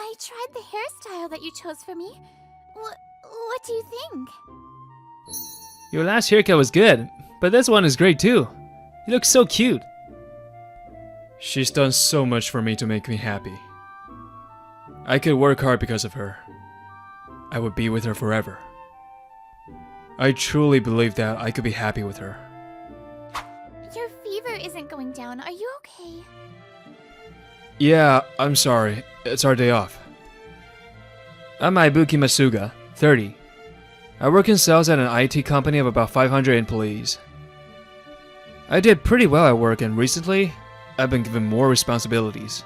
I tried the hairstyle that you chose for me. What do you think? Your last haircut was good, but this one is great too. You look so cute. She's done so much for me to make me happy. I could work hard because of her. I would be with her forever. I truly believe that I could be happy with her. Your fever isn't going down. Are you okay? Yeah, I'm sorry. It's our day off. I'm Ibuki Masuga, 30. I work in sales at an IT company of about 500 employees. I did pretty well at work, and recently, I've been given more responsibilities.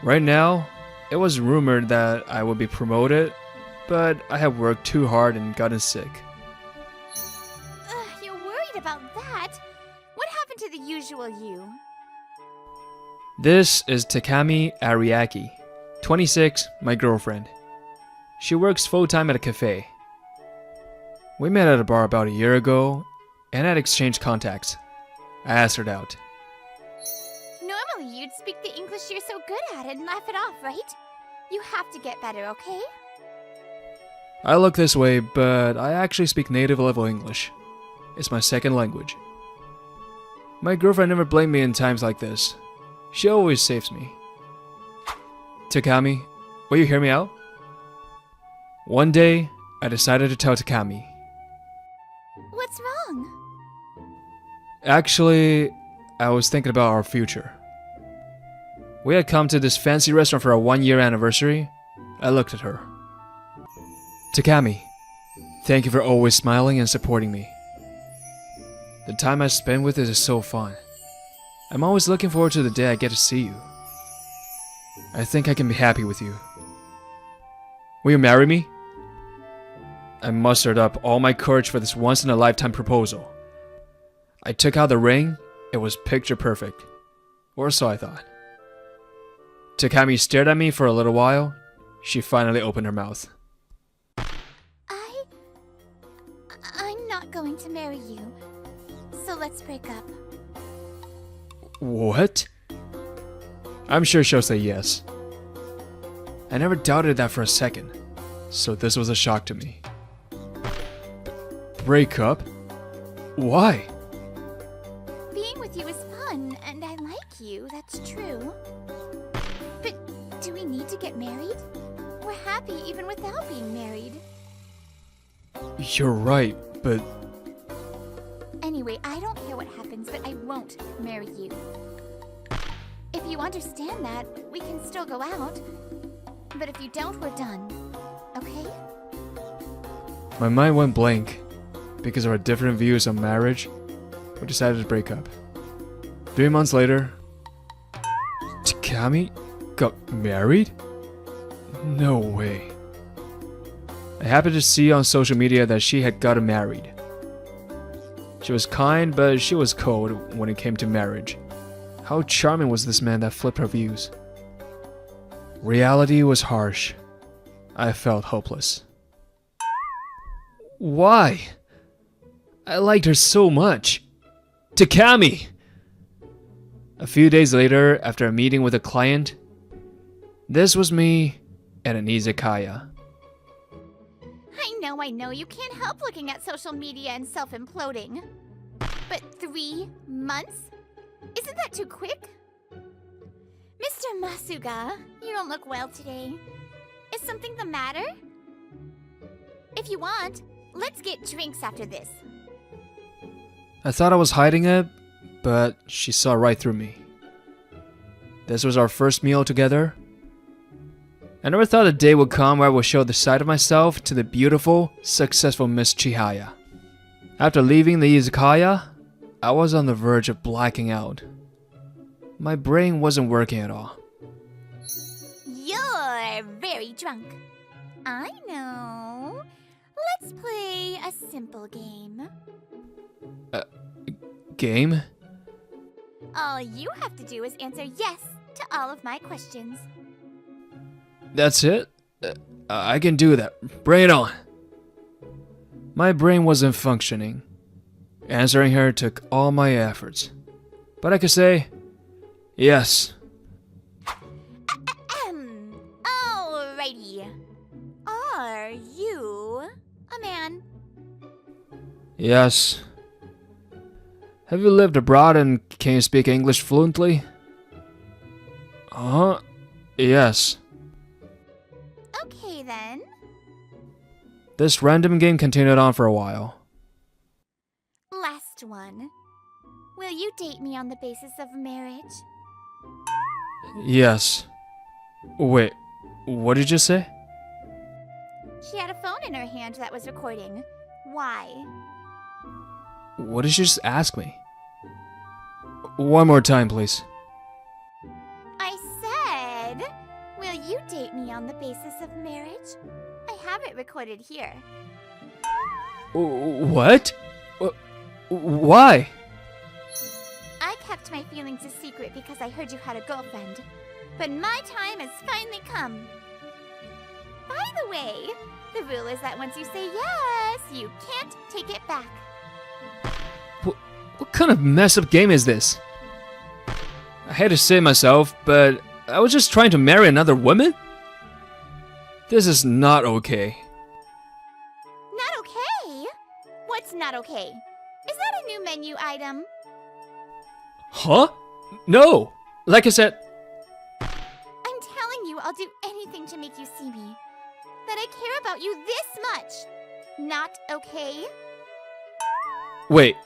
Right now, it was rumored that I would be promoted, but I have worked too hard and gotten sick. You're worried about that? What happened to the usual you? This is Takami Ariaki, 26, my girlfriend. She works full-time at a cafe. We met at a bar about a year ago and had exchanged contacts. I asked her out. Normally you'd speak the English you're so good at and laugh it off, right? You have to get better, okay? I look this way, but I actually speak native level English. It's my second language. My girlfriend never blamed me in times like this. She always saves me. Takami, will you hear me out? One day, I decided to tell Takami. What's wrong? Actually, I was thinking about our future. We had come to this fancy restaurant for our 1-year anniversary. I looked at her. Takami, thank you for always smiling and supporting me. The time I spend with you is so fun. I'm always looking forward to the day I get to see you. I think I can be happy with you. Will you marry me? I mustered up all my courage for this once-in-a-lifetime proposal. I took out the ring. It was picture perfect. Or so I thought. Takami stared at me for a little while. She finally opened her mouth. I'm not going to marry you. So let's break up. What? I'm sure she'll say yes. I never doubted that for a second, so this was a shock to me. Break up? Why? Being with you is fun, and I like you, that's true. But do we need to get married? We're happy even without being married. You're right, but... Anyway, I don't care what happens, but I won't marry you. If you understand that, we can still go out. But if you don't, we're done. Okay? My mind went blank. Because of our different views on marriage, we decided to break up. 3 months later, Takami got married? No way. I happened to see on social media that she had gotten married. She was kind, but she was cold when it came to marriage. How charming was this man that flipped her views? Reality was harsh. I felt hopeless. Why? I liked her so much. Takami! A few days later, after a meeting with a client, this was me at an izakaya. I know, you can't help looking at social media and self-imploding. But 3 months? Isn't that too quick? Mr. Masuga, you don't look well today. Is something the matter? If you want, let's get drinks after this. I thought I was hiding it, but she saw right through me. This was our first meal together. I never thought a day would come where I would show the side of myself to the beautiful, successful Miss Chihaya. After leaving the izakaya, I was on the verge of blacking out. My brain wasn't working at all. You're very drunk. I know. Let's play a simple game. Game? All you have to do is answer yes to all of my questions. That's it? I can do that. Bring it on. My brain wasn't functioning. Answering her took all my efforts. But I could say, yes. Alrighty. Are you a man? Yes. Have you lived abroad and can you speak English fluently? Yes. Okay then. This random game continued on for a while. Last one. Will you date me on the basis of marriage? Yes. Wait, what did you say? She had a phone in her hand that was recording. Why? What did you just ask me? One more time, please. I said, will you date me on the basis of marriage? I have it recorded here. What? Why? I kept my feelings a secret because I heard you had a girlfriend. But my time has finally come. By the way, the rule is that once you say yes, you can't take it back. What kind of messed up game is this? I hate to say it myself, but I was just trying to marry another woman? This is not okay. Not okay? What's not okay? Is that a new menu item? Huh? No! Like I said... I'm telling you, I'll do anything to make you see me. That I care about you this much. Not okay? Wait,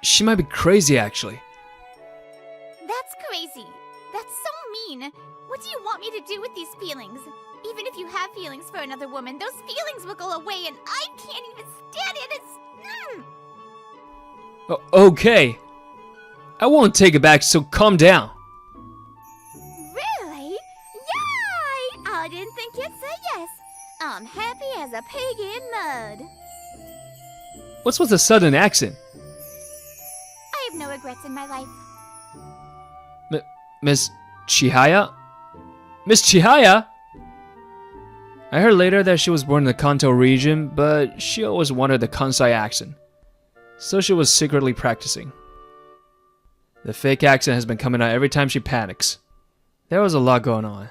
she might be crazy actually. That's crazy. That's so mean. What do you want me to do with these feelings? Even if you have feelings for another woman, those feelings will go away and I can't even stand it. Okay. I won't take it back, so calm down. Really? Yay! I didn't think you'd say yes. I'm happy as a pig in mud. What's with the sudden accent? I have no regrets in my life. Miss Chihaya? Miss Chihaya? I heard later that she was born in the Kanto region, but she always wanted the Kansai accent. So she was secretly practicing. The fake accent has been coming out every time she panics. There was a lot going on.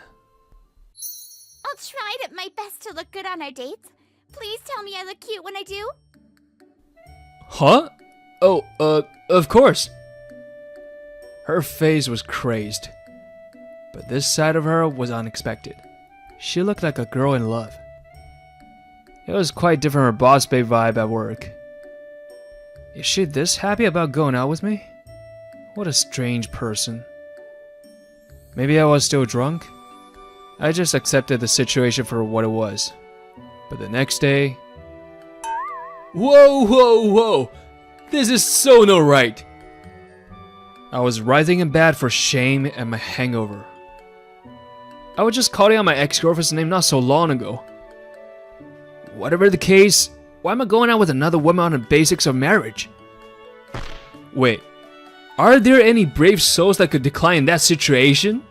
I'll try my best to look good on our dates. Please tell me I look cute when I do. Huh? Oh, of course. Her face was crazed. But this side of her was unexpected. She looked like a girl in love. It was quite different from her boss babe vibe at work. Is she this happy about going out with me? What a strange person. Maybe I was still drunk? I just accepted the situation for what it was. But the next day... Whoa! This is so not right! I was writhing in bed for shame and my hangover. I was just calling out my ex-girlfriend's name not so long ago. Whatever the case, why am I going out with another woman on the basics of marriage? Wait, are there any brave souls that could decline in that situation?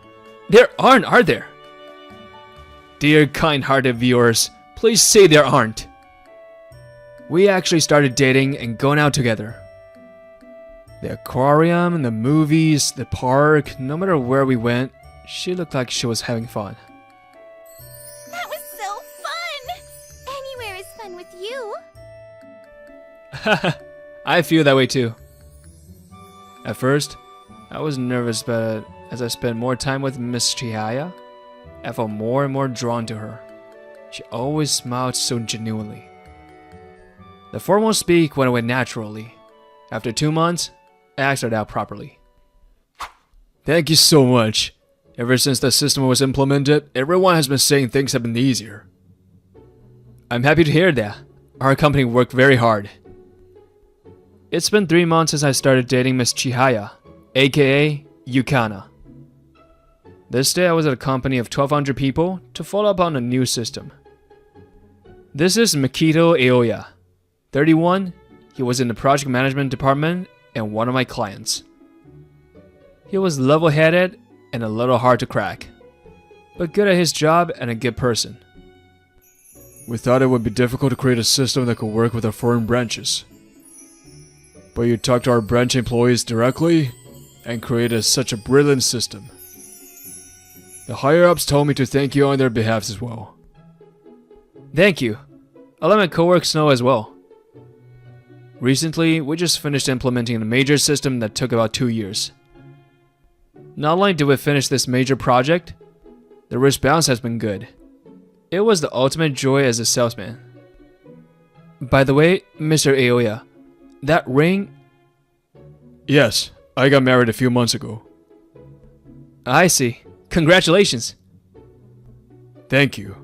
There aren't, are there? Dear kind-hearted viewers, please say there aren't. We actually started dating and going out together. The aquarium, the movies, the park, no matter where we went, she looked like she was having fun. That was so fun! Anywhere is fun with you. I feel that way too. At first, I was nervous, but as I spent more time with Miss Chihaya, I felt more and more drawn to her. She always smiled so genuinely. The formal speak went away naturally. After 2 months, I asked her out properly. Thank you so much. Ever since the system was implemented, everyone has been saying things have been easier. I'm happy to hear that. Our company worked very hard. It's been 3 months since I started dating Miss Chihaya, aka Yukana. This day I was at a company of 1,200 people to follow up on a new system. This is Mikito Aoya. 31, he was in the project management department and one of my clients. He was level-headed and a little hard to crack, but good at his job and a good person. We thought it would be difficult to create a system that could work with our foreign branches. But you talked to our branch employees directly and created such a brilliant system. The higher-ups told me to thank you on their behalf as well. Thank you. I'll let my coworkers know as well. Recently, we just finished implementing a major system that took about 2 years. Not only did we finish this major project, the response has been good. It was the ultimate joy as a salesman. By the way, Mr. Aoya, that ring... Yes, I got married a few months ago. I see. Congratulations. Thank you.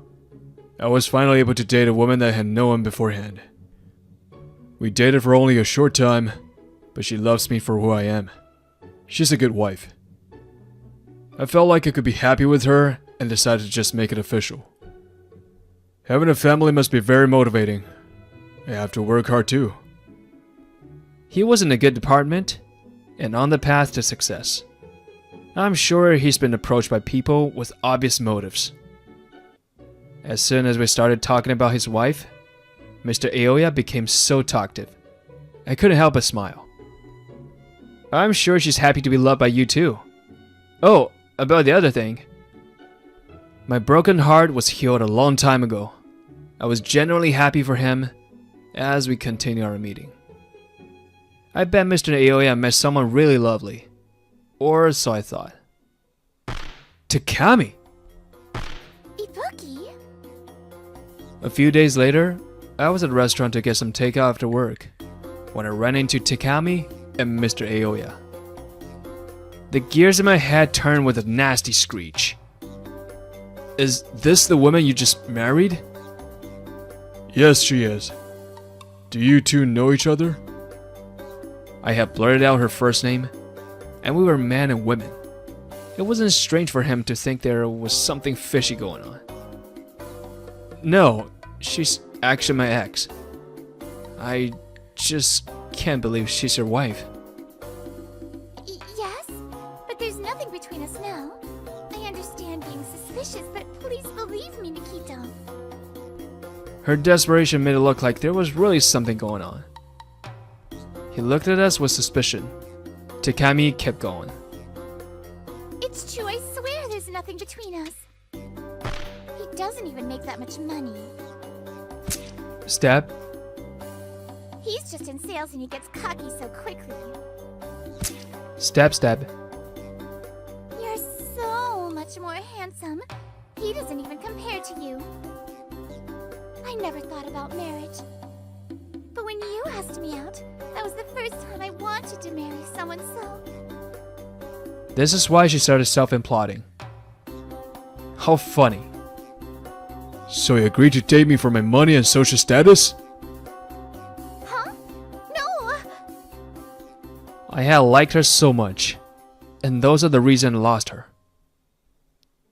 I was finally able to date a woman that I had known beforehand. We dated for only a short time, but she loves me for who I am. She's a good wife. I felt like I could be happy with her and decided to just make it official. Having a family must be very motivating. I have to work hard too. He was in a good department and on the path to success. I'm sure he's been approached by people with obvious motives. As soon as we started talking about his wife, Mr. Aoya became so talkative. I couldn't help but smile. I'm sure she's happy to be loved by you too. Oh, about the other thing. My broken heart was healed a long time ago. I was genuinely happy for him as we continue our meeting. I bet Mr. Aoya met someone really lovely. Or so I thought. Takami! Ibuki? A few days later, I was at a restaurant to get some takeout after work when I ran into Takami and Mr. Aoya. The gears in my head turned with a nasty screech. Is this the woman you just married? Yes, she is. Do you two know each other? I had blurted out her first name, and we were man and women. It wasn't strange for him to think there was something fishy going on. No, she's actually my ex. I just can't believe she's your wife. Yes, but there's nothing between us now. I understand being suspicious, but please believe me, Nikito. Her desperation made it look like there was really something going on. He looked at us with suspicion. Takami kept going. It's true, I swear there's nothing between us. He doesn't even make that much money. Stab. He's just in sales and he gets cocky so quickly. Stab, stab. You're so much more handsome. He doesn't even compare to you. I never thought about marriage. But when you asked me out, that was the first time I wanted to marry someone so... This is why she started self-imploding. How funny. So you agreed to date me for my money and social status? Huh? No! I had liked her so much, and those are the reasons I lost her.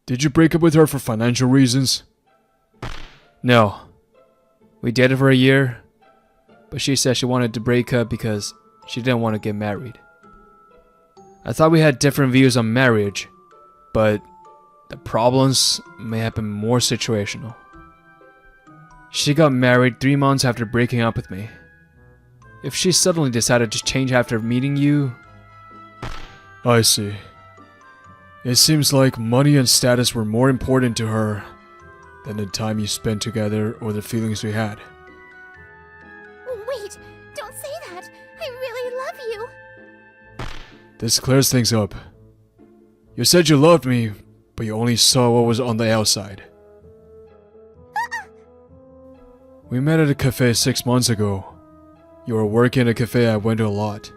Did you break up with her for financial reasons? No. We dated for a year, but she said she wanted to break up because she didn't want to get married. I thought we had different views on marriage, but the problems may have been more situational. She got married 3 months after breaking up with me. If she suddenly decided to change after meeting you... I see. It seems like money and status were more important to her than the time you spent together or the feelings we had. Wait, don't say that. I really love you. This clears things up. You said you loved me, but you only saw what was on the outside. We met at a cafe 6 months ago. You were working at a cafe I went to a lot.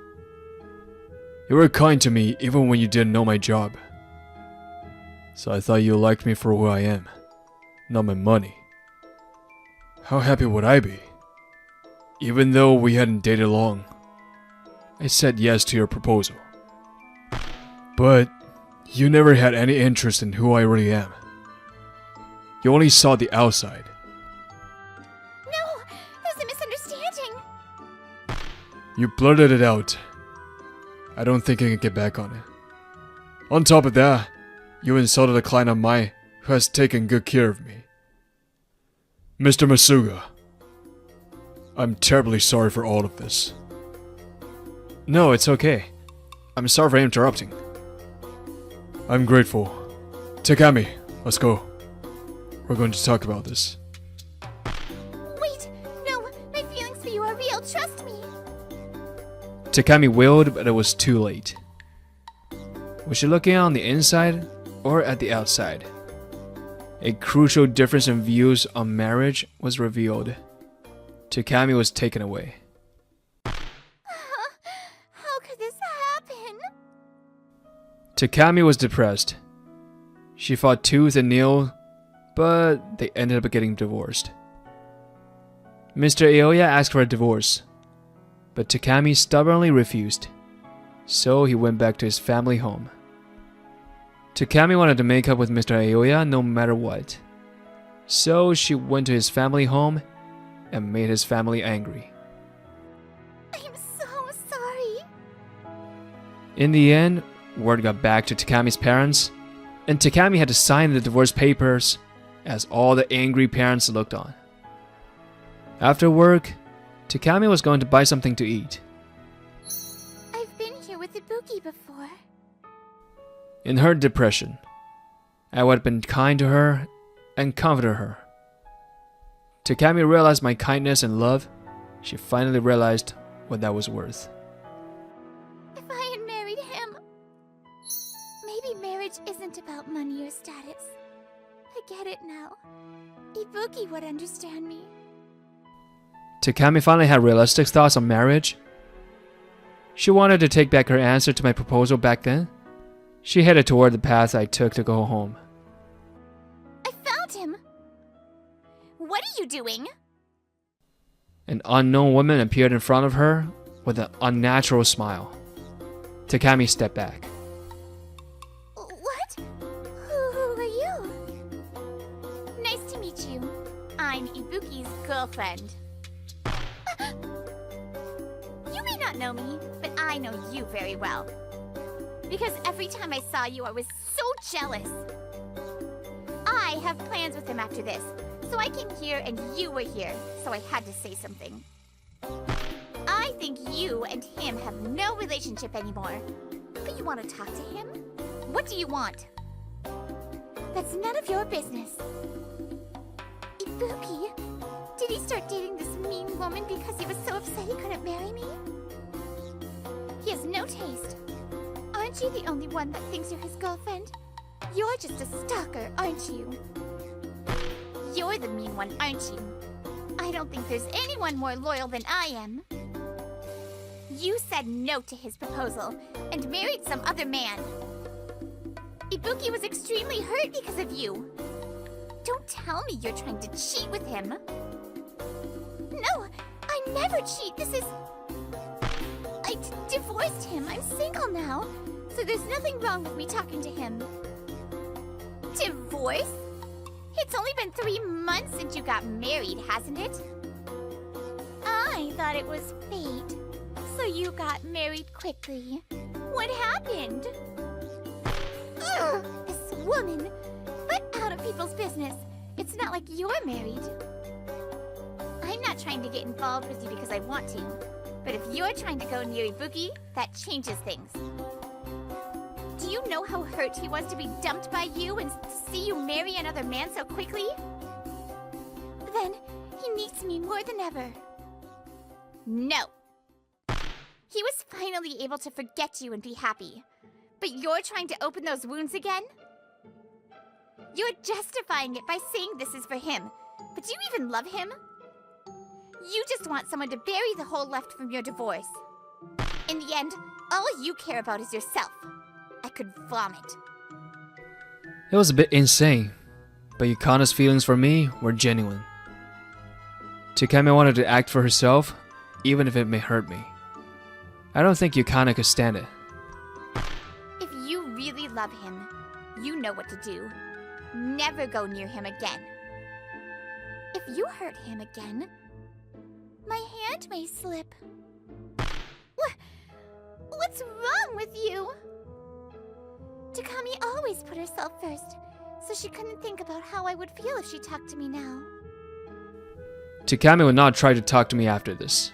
You were kind to me even when you didn't know my job. So I thought you liked me for who I am, not my money. How happy would I be? Even though we hadn't dated long, I said yes to your proposal. But you never had any interest in who I really am. You only saw the outside. No, there's a misunderstanding. You blurted it out. I don't think I can get back on it. On top of that, you insulted a client of mine who has taken good care of me. Mr. Masuga, I'm terribly sorry for all of this. No, it's okay. I'm sorry for interrupting. I'm grateful. Takami, let's go. We're going to talk about this. They'll trust me. Takami wailed, but it was too late. Was she looking on the inside or at the outside? A crucial difference in views on marriage was revealed. Takami was taken away. How could this happen? Takami was depressed. She fought tooth and nail, but they ended up getting divorced. Mr. Aoya asked for a divorce, but Takami stubbornly refused, so he went back to his family home. Takami wanted to make up with Mr. Aoya no matter what, so she went to his family home and made his family angry. I'm so sorry. In the end, word got back to Takami's parents, and Takami had to sign the divorce papers as all the angry parents looked on. After work, Takami was going to buy something to eat. I've been here with Ibuki before. In her depression, I would have been kind to her and comforted her. Takami realized my kindness and love. She finally realized what that was worth. If I had married him... Maybe marriage isn't about money or status. I get it now. Ibuki would understand me. Takami finally had realistic thoughts on marriage. She wanted to take back her answer to my proposal back then. She headed toward the path I took to go home. I found him! What are you doing? An unknown woman appeared in front of her with an unnatural smile. Takami stepped back. What? Who are you? Nice to meet you. I'm Ibuki's girlfriend. You may not know me, but I know you very well. Because every time I saw you, I was so jealous. I have plans with him after this, so I came here and you were here, so I had to say something. I think you and him have no relationship anymore. But you want to talk to him? What do you want? That's none of your business. Ibuki, did he start dating this mean woman because he was so upset he couldn't marry me? He has no taste. Aren't you the only one that thinks you're his girlfriend? You're just a stalker, aren't you? You're the mean one, aren't you? I don't think there's anyone more loyal than I am. You said no to his proposal and married some other man. Ibuki was extremely hurt because of you. Don't tell me you're trying to cheat with him. No, I never cheat. I divorced him. I'm single now, so there's nothing wrong with me talking to him. Divorce? It's only been 3 months since you got married, hasn't it? I thought it was fate, so you got married quickly. What happened? Ugh, this woman! Get out of people's business. It's not like you're married. I'm not trying to get involved with you because I want to. But if you're trying to go near Ibuki, that changes things. Do you know how hurt he was to be dumped by you and to see you marry another man so quickly? Then he needs me more than ever. No. He was finally able to forget you and be happy. But you're trying to open those wounds again? You're justifying it by saying this is for him. But do you even love him? You just want someone to bury the hole left from your divorce. In the end, all you care about is yourself. I could vomit. It was a bit insane, but Yukana's feelings for me were genuine. Takami wanted to act for herself, even if it may hurt me. I don't think Yukana could stand it. If you really love him, you know what to do. Never go near him again. If you hurt him again, my hand may slip. What's wrong with you? Takami always put herself first, so she couldn't think about how I would feel if she talked to me now. Takami would not try to talk to me after this.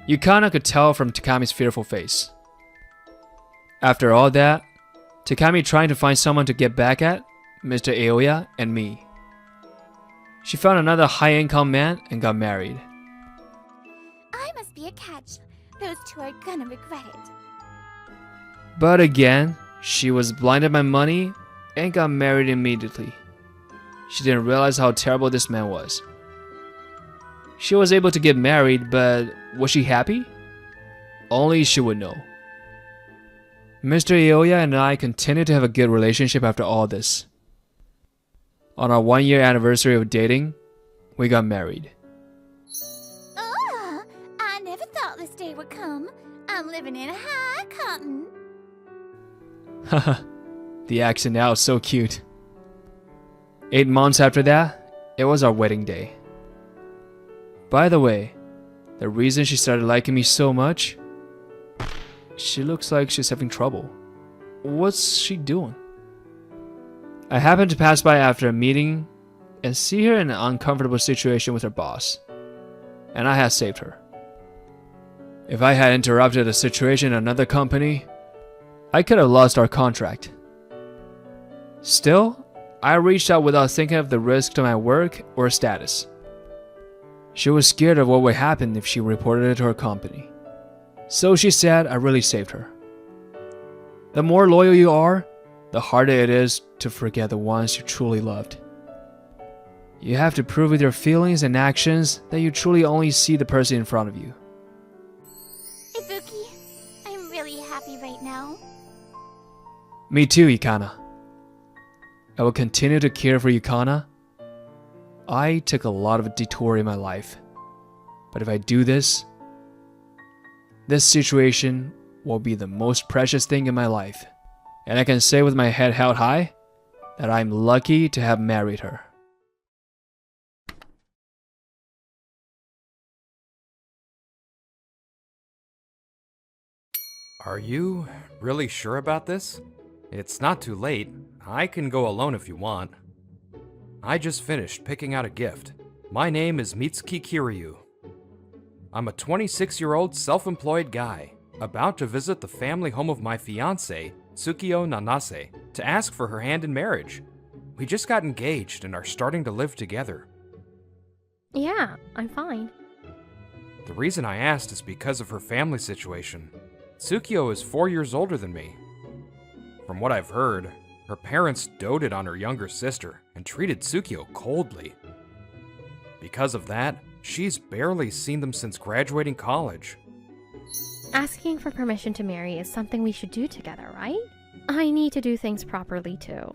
Yukana could tell from Takami's fearful face. After all that, Takami trying to find someone to get back at Mr. Aoya and me. She found another high-income man and got married. catch. Those two are gonna regret it. But again, she was blinded by money and got married immediately. She didn't realize how terrible this man was. She was able to get married, but was she happy? Only she would know. Mr. Ioya and I continued to have a good relationship after all this. On our 1-year anniversary of dating, we got married. Oh, I never thought this day would come. I'm living in a high cotton. Haha, the accent now is so cute. 8 months after that, it was our wedding day. By the way, the reason she started liking me so much, she looks like she's having trouble. What's she doing? I happened to pass by after a meeting and see her in an uncomfortable situation with her boss, and I had saved her. If I had interrupted the situation in another company, I could have lost our contract. Still, I reached out without thinking of the risk to my work or status. She was scared of what would happen if she reported it to her company. So she said I really saved her. The more loyal you are, the harder it is to forget the ones you truly loved. You have to prove with your feelings and actions that you truly only see the person in front of you. Ibuki, I'm really happy right now. Me too, Ikana. I will continue to care for Ikana. I took a lot of detour in my life, but if I do this situation will be the most precious thing in my life, and I can say with my head held high that I'm lucky to have married her. Are you really sure about this? It's not too late. I can go alone if you want. I just finished picking out a gift. My name is Mitsuki Kiryu. I'm a 26-year-old self-employed guy, about to visit the family home of my fiancée, Tsukio Nanase, to ask for her hand in marriage. We just got engaged and are starting to live together. Yeah, I'm fine. The reason I asked is because of her family situation. Tsukio is 4 years older than me. From what I've heard, her parents doted on her younger sister and treated Tsukio coldly. Because of that, she's barely seen them since graduating college. Asking for permission to marry is something we should do together, right? I need to do things properly too.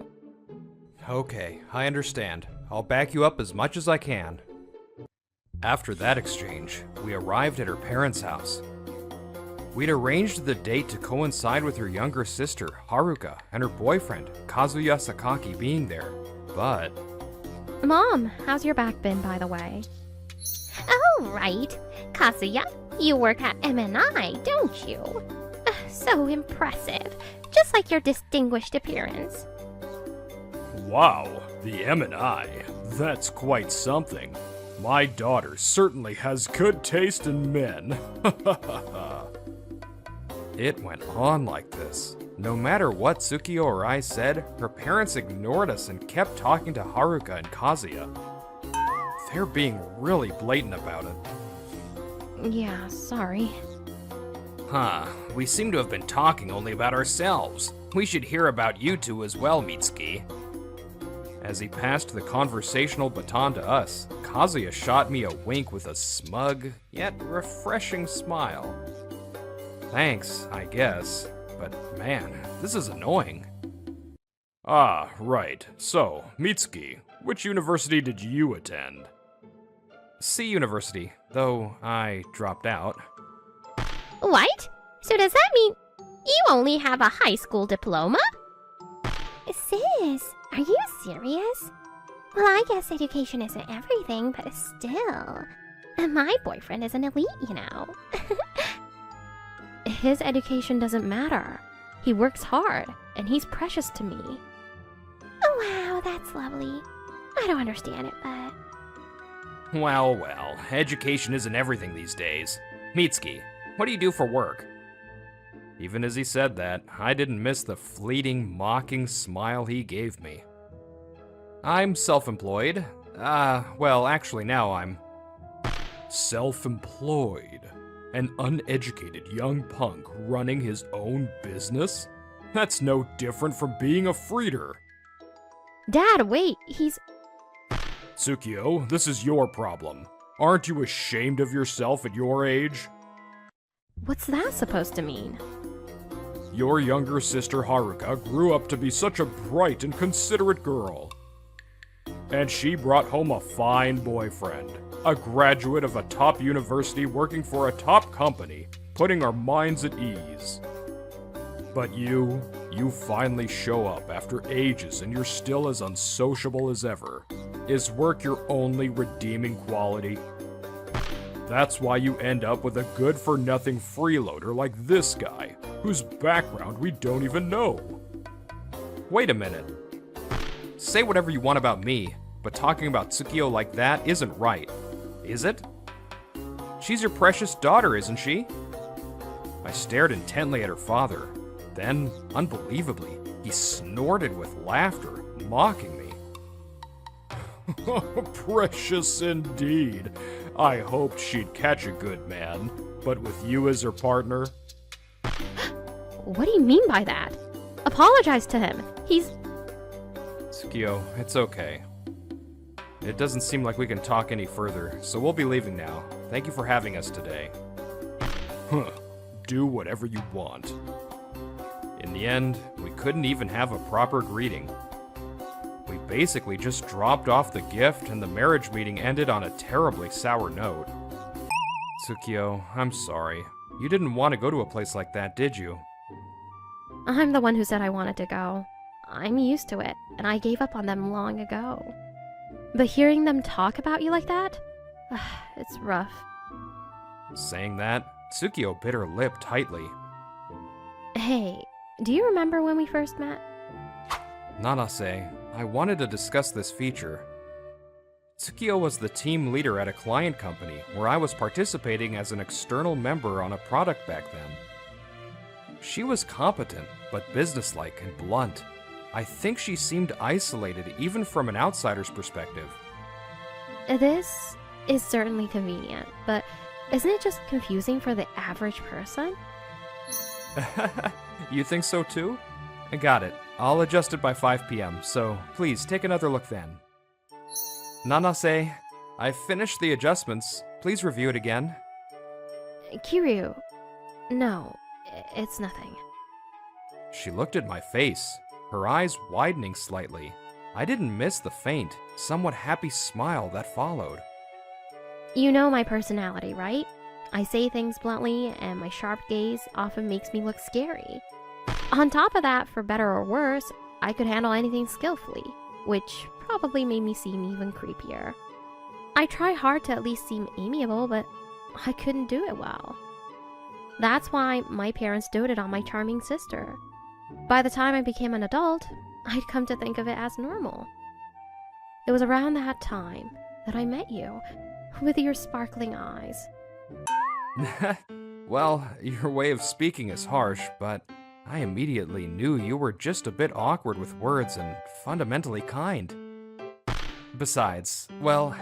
Okay, I understand. I'll back you up as much as I can. After that exchange, we arrived at her parents' house. We'd arranged the date to coincide with her younger sister, Haruka, and her boyfriend, Kazuya Sakaki, being there, but... Mom, how's your back been, by the way? Oh, right. Kazuya, you work at M&I, don't you? So impressive. Just like your distinguished appearance. Wow, the M&I. That's quite something. My daughter certainly has good taste in men. It went on like this. No matter what Tsukio or I said, her parents ignored us and kept talking to Haruka and Kazuya. They're being really blatant about it. Yeah, sorry. Huh, we seem to have been talking only about ourselves. We should hear about you two as well, Mitsuki. As he passed the conversational baton to us, Kazuya shot me a wink with a smug, yet refreshing smile. Thanks, I guess, but man, this is annoying. Ah, right. So, Mitsuki, which university did you attend? C University, though I dropped out. What? So does that mean you only have a high school diploma? Sis, are you serious? Well, I guess education isn't everything, but still. My boyfriend is an elite, you know. His education doesn't matter. He works hard, and he's precious to me. Oh, wow, that's lovely. I don't understand it, but... Well, education isn't everything these days. Mitsuki, what do you do for work? Even as he said that, I didn't miss the fleeting, mocking smile he gave me. I'm self-employed. Well, actually now I'm... Self-employed. An uneducated young punk running his own business? That's no different from being a freeder. Dad, wait, he's... Tsukio, this is your problem. Aren't you ashamed of yourself at your age? What's that supposed to mean? Your younger sister Haruka grew up to be such a bright and considerate girl. And she brought home a fine boyfriend, a graduate of a top university working for a top company, putting our minds at ease. But you finally show up after ages and you're still as unsociable as ever. Is work your only redeeming quality? That's why you end up with a good-for-nothing freeloader like this guy, whose background we don't even know. Wait a minute. Say whatever you want about me, but talking about Tsukio like that isn't right, is it? She's your precious daughter, isn't she? I stared intently at her father. Then, unbelievably, he snorted with laughter, mocking me. Precious indeed. I hoped she'd catch a good man, but with you as her partner... What do you mean by that? Apologize to him. He's... Tsukio, it's okay. It doesn't seem like we can talk any further, so we'll be leaving now. Thank you for having us today. Huh. Do whatever you want. In the end, we couldn't even have a proper greeting. We basically just dropped off the gift and the marriage meeting ended on a terribly sour note. Tsukio, I'm sorry. You didn't want to go to a place like that, did you? I'm the one who said I wanted to go. I'm used to it, and I gave up on them long ago. But hearing them talk about you like that? It's rough. Saying that, Tsukio bit her lip tightly. Hey, do you remember when we first met? Nanase, I wanted to discuss this feature. Tsukio was the team leader at a client company where I was participating as an external member on a product back then. She was competent, but businesslike and blunt. I think she seemed isolated even from an outsider's perspective. This is certainly convenient, but isn't it just confusing for the average person? You think so too? I got it. I'll adjust it by 5 p.m., so please take another look then. Nanase, I've finished the adjustments. Please review it again. Kiryu, no, it's nothing. She looked at my face, her eyes widening slightly. I didn't miss the faint, somewhat happy smile that followed. You know my personality, right? I say things bluntly, and my sharp gaze often makes me look scary. On top of that, for better or worse, I could handle anything skillfully, which probably made me seem even creepier. I try hard to at least seem amiable, but I couldn't do it well. That's why my parents doted on my charming sister. By the time I became an adult, I'd come to think of it as normal. It was around that time that I met you, with your sparkling eyes. Well, your way of speaking is harsh, but I immediately knew you were just a bit awkward with words and fundamentally kind. Besides, well,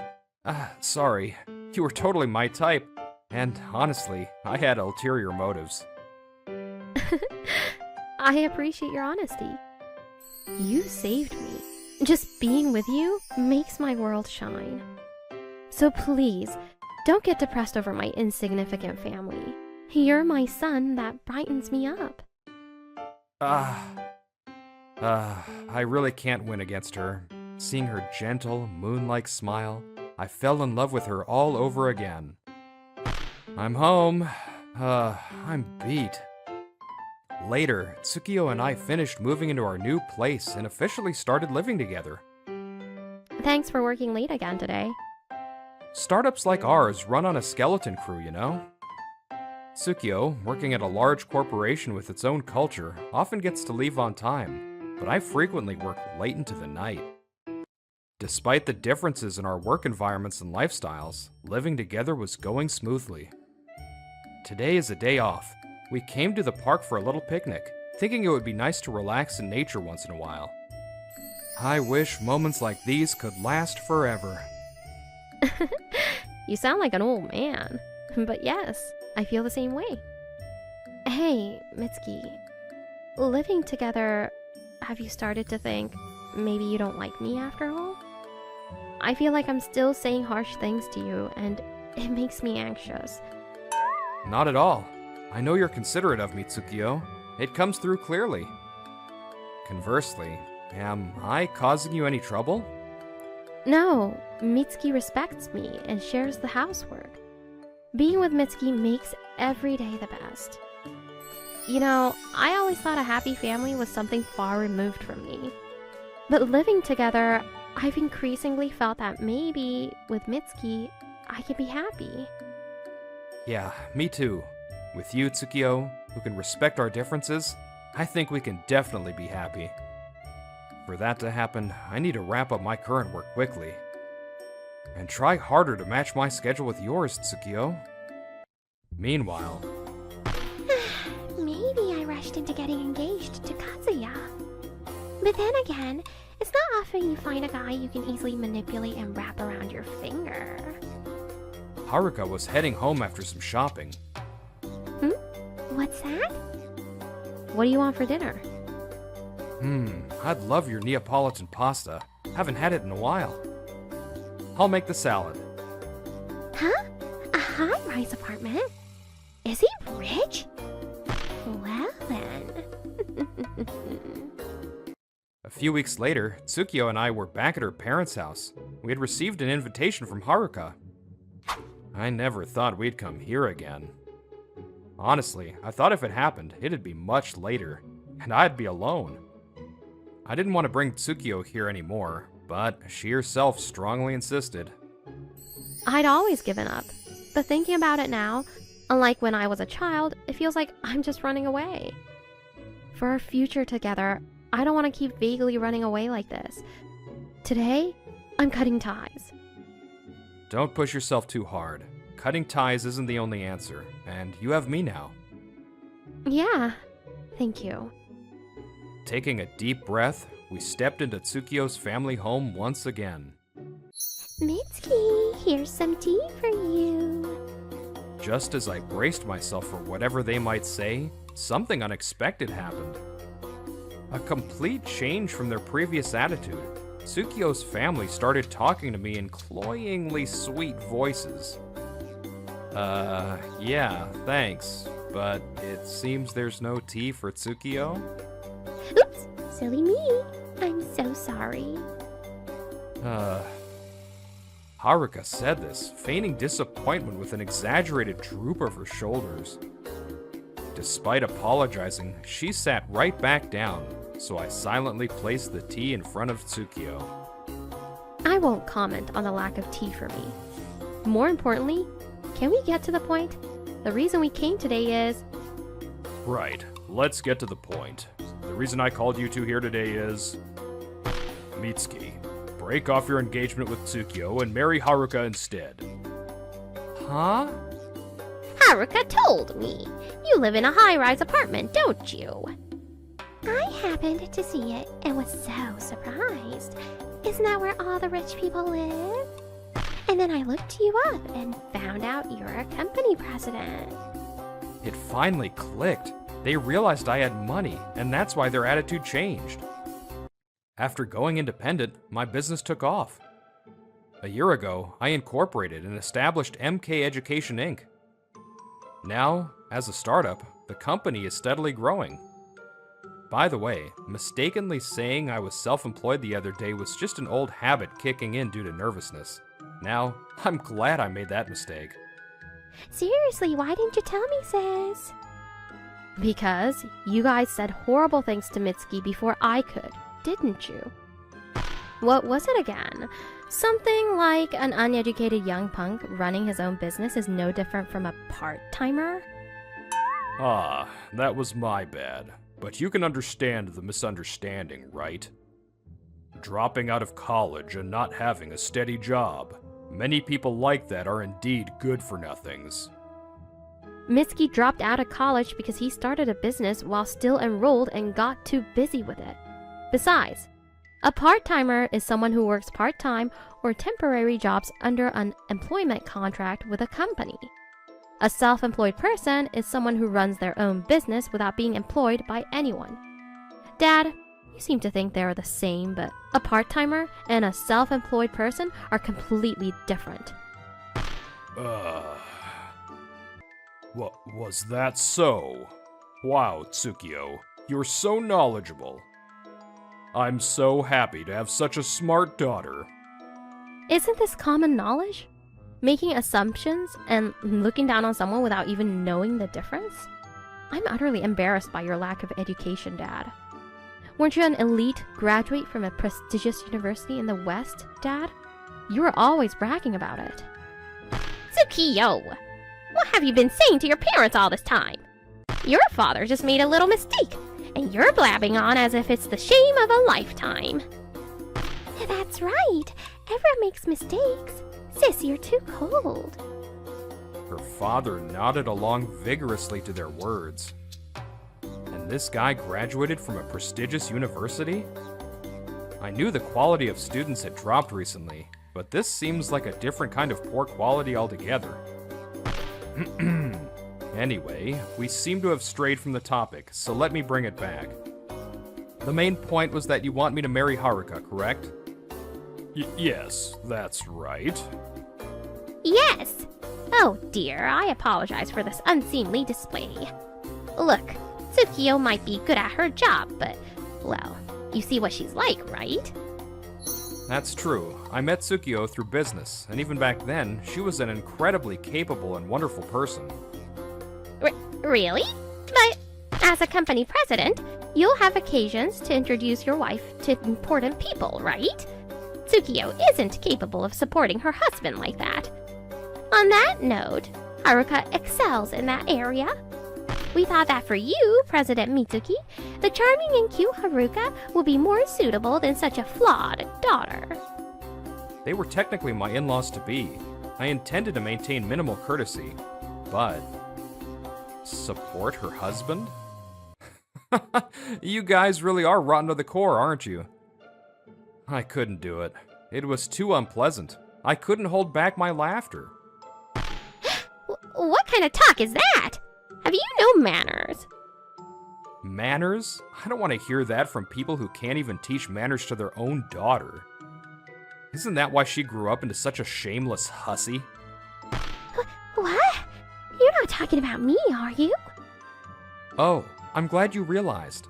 sorry, you were totally my type, and honestly, I had ulterior motives. I appreciate your honesty. You saved me. Just being with you makes my world shine. So please, don't get depressed over my insignificant family. You're my sun that brightens me up. I really can't win against her. Seeing her gentle, moon-like smile, I fell in love with her all over again. I'm home. I'm beat. Later, Tsukio and I finished moving into our new place and officially started living together. Thanks for working late again today. Startups like ours run on a skeleton crew, you know? Tsukio, working at a large corporation with its own culture, often gets to leave on time, but I frequently work late into the night. Despite the differences in our work environments and lifestyles, living together was going smoothly. Today is a day off. We came to the park for a little picnic, thinking it would be nice to relax in nature once in a while. I wish moments like these could last forever. You sound like an old man. But yes, I feel the same way. Hey, Mitsuki. Living together, have you started to think maybe you don't like me after all? I feel like I'm still saying harsh things to you, and it makes me anxious. Not at all. I know you're considerate of me, Tsukio. It comes through clearly. Conversely, am I causing you any trouble? No, Mitsuki respects me and shares the housework. Being with Mitsuki makes every day the best. You know, I always thought a happy family was something far removed from me. But living together, I've increasingly felt that maybe with Mitsuki, I can be happy. Yeah, me too. With you, Tsukio, who can respect our differences, I think we can definitely be happy. For that to happen, I need to wrap up my current work quickly. And try harder to match my schedule with yours, Tsukio. Meanwhile... Maybe I rushed into getting engaged to Kazuya. But then again, it's not often you find a guy you can easily manipulate and wrap around your finger. Haruka was heading home after some shopping. What's that? What do you want for dinner? I'd love your Neapolitan pasta. Haven't had it in a while. I'll make the salad. Huh? A high-rise apartment? Is he rich? Well then. A few weeks later, Tsukio and I were back at her parents' house. We had received an invitation from Haruka. I never thought we'd come here again. Honestly, I thought if it happened, it'd be much later, and I'd be alone. I didn't want to bring Tsukio here anymore, but she herself strongly insisted. I'd always given up. But thinking about it now, unlike when I was a child, it feels like I'm just running away. For our future together, I don't want to keep vaguely running away like this. Today, I'm cutting ties. Don't push yourself too hard. Cutting ties isn't the only answer, and you have me now. Yeah, thank you. Taking a deep breath, we stepped into Tsukio's family home once again. Mitsuki, here's some tea for you. Just as I braced myself for whatever they might say, something unexpected happened. A complete change from their previous attitude. Tsukio's family started talking to me in cloyingly sweet voices. Yeah, thanks, but it seems there's no tea for Tsukio? Oops, silly me. I'm so sorry. Haruka said this, feigning disappointment with an exaggerated droop of her shoulders. Despite apologizing, she sat right back down, so I silently placed the tea in front of Tsukio. I won't comment on the lack of tea for me. More importantly, can we get to the point? The reason we came today is... Right, let's get to the point. The reason I called you two here today is... Mitsuki, break off your engagement with Tsukio and marry Haruka instead. Huh? Haruka told me. You live in a high-rise apartment, don't you? I happened to see it and was so surprised. Isn't that where all the rich people live? And then I looked you up and found out you're a company president. It finally clicked. They realized I had money, and that's why their attitude changed. After going independent, my business took off. A year ago, I incorporated and established MK Education Inc. Now, as a startup, the company is steadily growing. By the way, mistakenly saying I was self-employed the other day was just an old habit kicking in due to nervousness. Now, I'm glad I made that mistake. Seriously, why didn't you tell me, sis? Because you guys said horrible things to Mitsuki before I could, didn't you? What was it again? Something like an uneducated young punk running his own business is no different from a part-timer? Ah, that was my bad. But you can understand the misunderstanding, right? Dropping out of college and not having a steady job. Many people like that are indeed good-for-nothings. Mitsuki dropped out of college because he started a business while still enrolled and got too busy with it. Besides, a part-timer is someone who works part-time or temporary jobs under an employment contract with a company. A self-employed person is someone who runs their own business without being employed by anyone. Dad, you seem to think they're the same, but a part-timer and a self-employed person are completely different. Was that so? Wow, Tsukio, you're so knowledgeable. I'm so happy to have such a smart daughter. Isn't this common knowledge? Making assumptions and looking down on someone without even knowing the difference? I'm utterly embarrassed by your lack of education, Dad. Weren't you an elite graduate from a prestigious university in the West, Dad? You were always bragging about it. Tsukio! What have you been saying to your parents all this time? Your father just made a little mistake, and you're blabbing on as if it's the shame of a lifetime. That's right. Everyone makes mistakes. Sis, you're too cold. Her father nodded along vigorously to their words. And this guy graduated from a prestigious university? I knew the quality of students had dropped recently, but this seems like a different kind of poor quality altogether. Anyway, we seem to have strayed from the topic, so let me bring it back. The main point was that you want me to marry Haruka, correct? Yes, that's right. Yes! Oh dear, I apologize for this unseemly display. Look, Tsukio might be good at her job, but, well, you see what she's like, right? That's true. I met Tsukio through business, and even back then, she was an incredibly capable and wonderful person. Really? But as a company president, you'll have occasions to introduce your wife to important people, right? Tsukio isn't capable of supporting her husband like that. On that note, Haruka excels in that area. We thought that for you, President Mitsuki, the charming and cute Haruka will be more suitable than such a flawed daughter. They were technically my in-laws to be. I intended to maintain minimal courtesy, but... support her husband? You guys really are rotten to the core, aren't you? I couldn't do it. It was too unpleasant. I couldn't hold back my laughter. What kind of talk is that? Have you no manners? Manners? I don't want to hear that from people who can't even teach manners to their own daughter. Isn't that why she grew up into such a shameless hussy? What? You're not talking about me, are you? Oh, I'm glad you realized.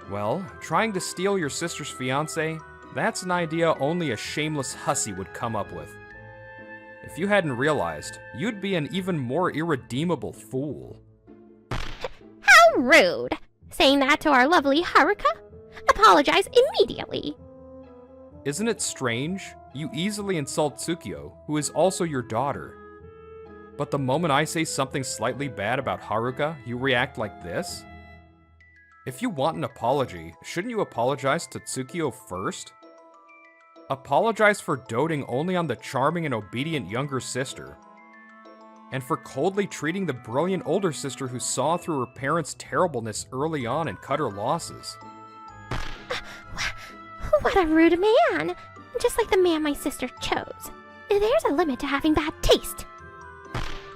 Well, trying to steal your sister's fiancé, that's an idea only a shameless hussy would come up with. If you hadn't realized, you'd be an even more irredeemable fool. How rude! Saying that to our lovely Haruka? Apologize immediately. Isn't it strange? You easily insult Tsukio, who is also your daughter. But the moment I say something slightly bad about Haruka, you react like this? If you want an apology, shouldn't you apologize to Tsukio first? Apologize for doting only on the charming and obedient younger sister. And for coldly treating the brilliant older sister who saw through her parents' terribleness early on and cut her losses. What a rude man! Just like the man my sister chose. There's a limit to having bad taste.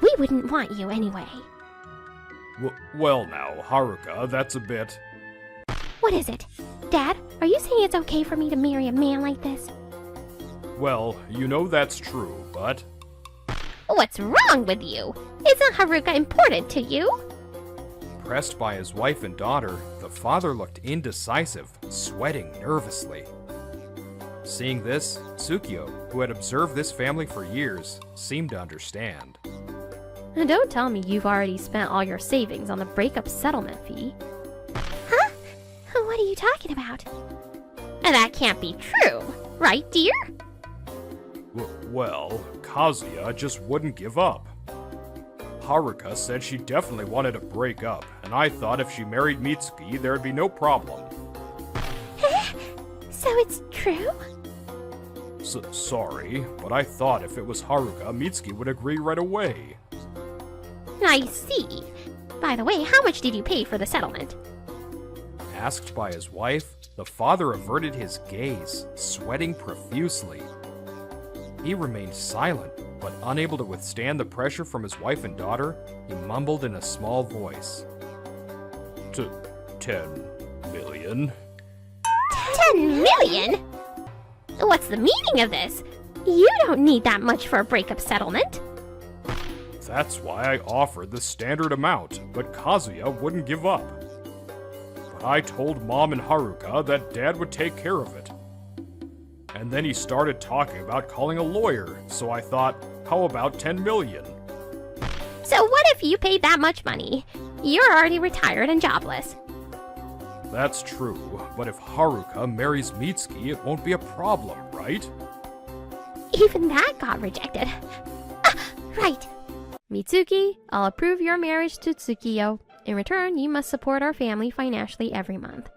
We wouldn't want you anyway. Well now, Haruka, that's a bit... What is it? Dad, are you saying it's okay for me to marry a man like this? Well, you know that's true, but... What's wrong with you? Isn't Haruka important to you? Pressed by his wife and daughter, the father looked indecisive, sweating nervously. Seeing this, Tsukio, who had observed this family for years, seemed to understand. And don't tell me you've already spent all your savings on the breakup settlement fee. Huh? What are you talking about? That can't be true, right, dear? Well, Kazuya just wouldn't give up. Haruka said she definitely wanted to break up, and I thought if she married Mitsuki, there'd be no problem. So it's true? Sorry, but I thought if it was Haruka, Mitsuki would agree right away. I see. By the way, how much did you pay for the settlement? Asked by his wife, the father averted his gaze, sweating profusely. He remained silent, but but unable to withstand the pressure from his wife and daughter, he mumbled in a small voice. 10 million? 10 million? What's the meaning of this? You don't need that much for a breakup settlement. That's why I offered the standard amount, but Kazuya wouldn't give up. But I told Mom and Haruka that Dad would take care of it. And then he started talking about calling a lawyer, so I thought, how about 10 million? So what if you paid that much money? You're already retired and jobless. That's true, but if Haruka marries Mitsuki, it won't be a problem, right? Even that got rejected. Right. Mitsuki, I'll approve your marriage to Tsukiyo. In return, you must support our family financially every month.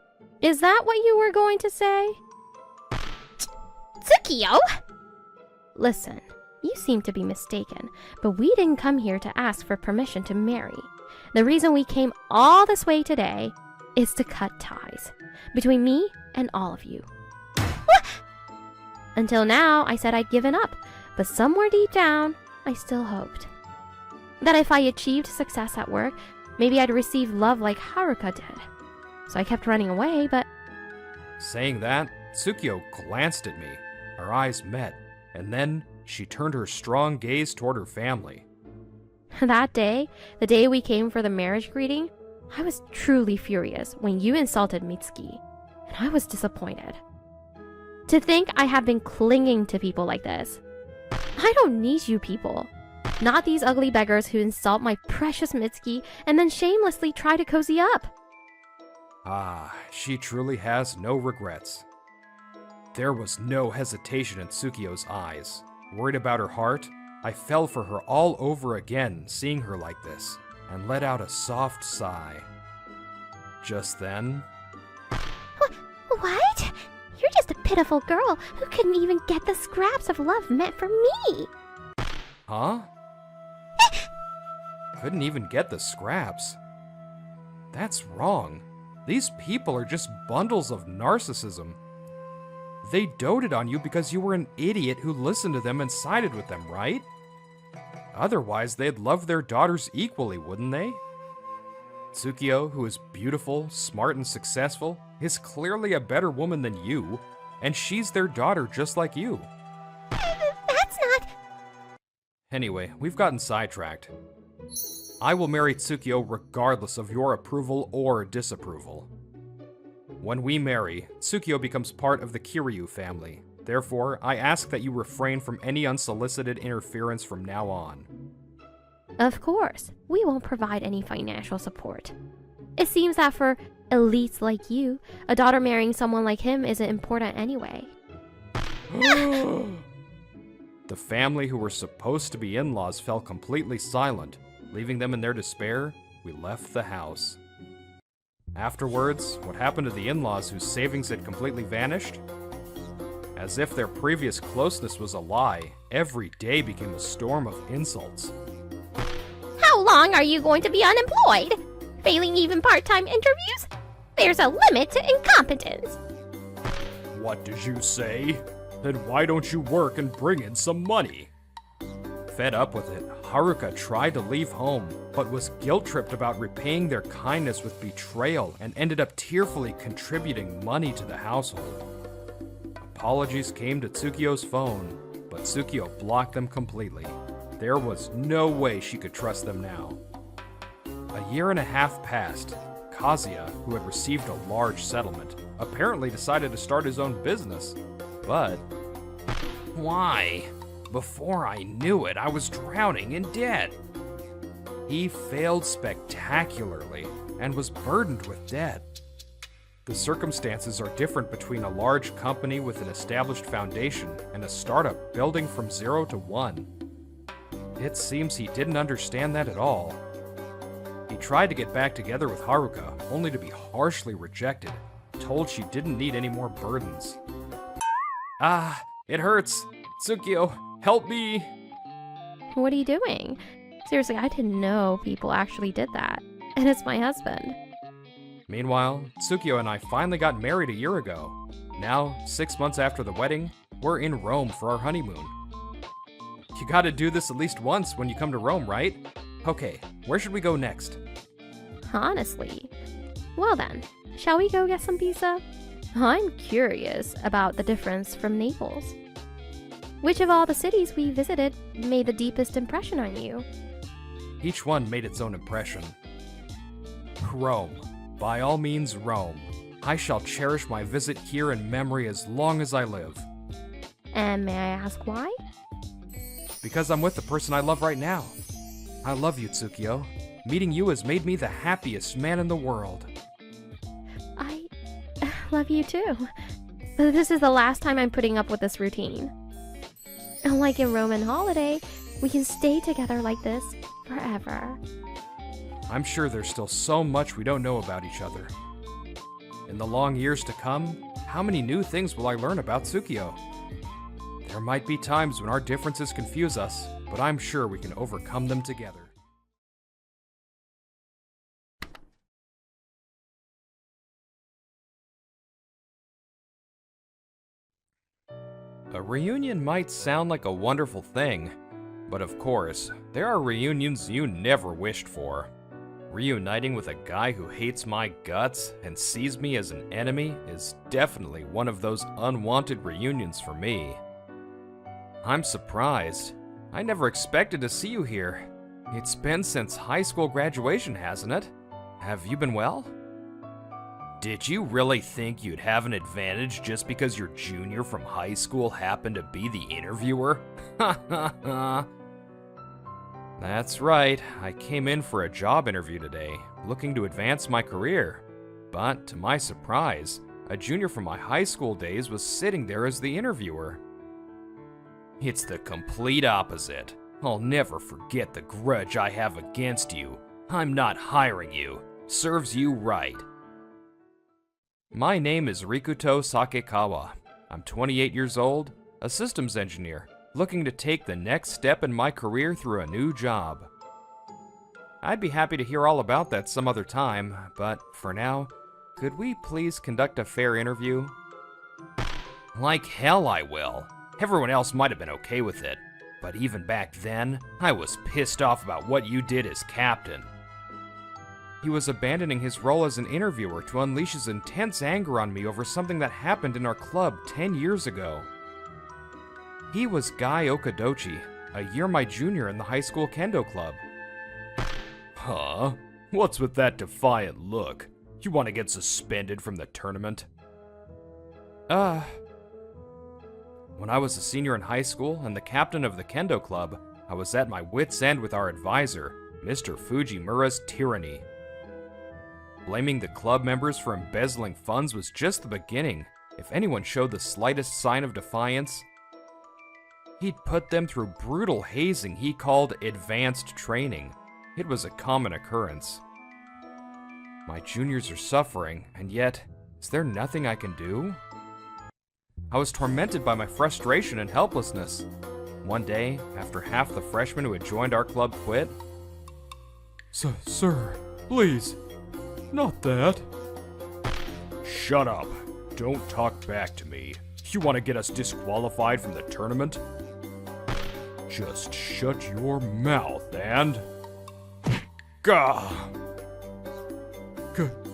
Is that what you were going to say? Tsukiyo? Listen, you seem to be mistaken, but we didn't come here to ask for permission to marry. The reason we came all this way today is to cut ties between me and all of you. Until now, I said I'd given up, but somewhere deep down, I still hoped that if I achieved success at work, maybe I'd receive love like Haruka did. So I kept running away, but Saying that, Tsukiyo glanced at me. Our eyes met, and then she turned her strong gaze toward her family. that day, the day we came for the marriage greeting, I was truly furious when you insulted Mitsuki, and I was disappointed. To think I have been clinging to people like this. I don't need you people. Not these ugly beggars who insult my precious Mitsuki and then shamelessly try to cozy up. Ah, she truly has no regrets. There was no hesitation in Tsukiyo's eyes. Worried about her heart, I fell for her all over again, seeing her like this, and let out a soft sigh. Just then, What? You're just a pitiful girl who couldn't even get the scraps of love meant for me. huh? Couldn't even get the scraps. That's wrong. These people are just bundles of narcissism. They doted on you because you were an idiot who listened to them and sided with them, right? Otherwise, they'd love their daughters equally, wouldn't they? Tsukiyo, who is beautiful, smart, and successful, is clearly a better woman than you, and she's their daughter just like you. That's not... Anyway, we've gotten sidetracked. I will marry Tsukiyo regardless of your approval or disapproval. When we marry, Tsukiyo becomes part of the Kiryu family. Therefore, I ask that you refrain from any unsolicited interference from now on. Of course, we won't provide any financial support. It seems that for elites like you, a daughter marrying someone like him isn't important anyway. The family who were supposed to be in-laws fell completely silent. Leaving them in their despair, we left the house. Afterwards, what happened to the in-laws whose savings had completely vanished? As if their previous closeness was a lie, every day became a storm of insults. How long are you going to be unemployed? Failing even part-time interviews? There's a limit to incompetence. What did you say? Then why don't you work and bring in some money? Fed up with it, Haruka tried to leave home, but was guilt-tripped about repaying their kindness with betrayal and ended up tearfully contributing money to the household. Apologies came to Tsukiyo's phone, but Tsukiyo blocked them completely. There was no way she could trust them now. A year and a half passed. Kazuya, who had received a large settlement, apparently decided to start his own business. But why? Before I knew it, I was drowning in debt. He failed spectacularly and was burdened with debt. The circumstances are different between a large company with an established foundation and a startup building from 0 to 1. It seems he didn't understand that at all. He tried to get back together with Haruka, only to be harshly rejected, told she didn't need any more burdens. Ah, it hurts. Tsukiyo, help me! What are you doing? Seriously, I didn't know people actually did that. And it's my husband. Meanwhile, Tsukiyo and I finally got married a year ago. Now, 6 months after the wedding, we're in Rome for our honeymoon. You gotta do this at least once when you come to Rome, right? Okay, where should we go next? Honestly. Well then, shall we go get some pizza? I'm curious about the difference from Naples. Which of all the cities we visited made the deepest impression on you? Each one made its own impression. Rome. By all means, Rome. I shall cherish my visit here in memory as long as I live. And may I ask why? Because I'm with the person I love right now. I love you, Tsukio. Meeting you has made me the happiest man in the world. I love you too. This is the last time I'm putting up with this routine. Like in Roman holiday, we can stay together like this forever. I'm sure there's still so much we don't know about each other. In the long years to come, how many new things will I learn about Tsukio? There might be times when our differences confuse us, but I'm sure we can overcome them together. A reunion might sound like a wonderful thing, but of course, there are reunions you never wished for. Reuniting with a guy who hates my guts and sees me as an enemy is definitely one of those unwanted reunions for me. I'm surprised. I never expected to see you here. It's been since high school graduation, hasn't it? Have you been well? Did you really think you'd have an advantage just because your junior from high school happened to be the interviewer? Ha ha ha. That's right, I came in for a job interview today, looking to advance my career. But to my surprise, a junior from my high school days was sitting there as the interviewer. It's the complete opposite. I'll never forget the grudge I have against you. I'm not hiring you. Serves you right. My name is Rikuto Sakekawa. I'm 28 years old, a systems engineer, looking to take the next step in my career through a new job. I'd be happy to hear all about that some other time, but for now, could we please conduct a fair interview? Like hell I will. Everyone else might have been okay with it, but even back then, I was pissed off about what you did as captain. He was abandoning his role as an interviewer to unleash his intense anger on me over something that happened in our club 10 years ago. He was Guy Okadochi, a year my junior in the high school kendo club. Huh? What's with that defiant look? You want to get suspended from the tournament? When I was a senior in high school and the captain of the kendo club, I was at my wit's end with our advisor, Mr. Fujimura's tyranny. Blaming the club members for embezzling funds was just the beginning. If anyone showed the slightest sign of defiance, he'd put them through brutal hazing he called advanced training. It was a common occurrence. My juniors are suffering, and yet, is there nothing I can do? I was tormented by my frustration and helplessness. One day, after half the freshmen who had joined our club quit, Sir, please, not that. Shut up. Don't talk back to me. You want to get us disqualified from the tournament? Just shut your mouth and... Gah!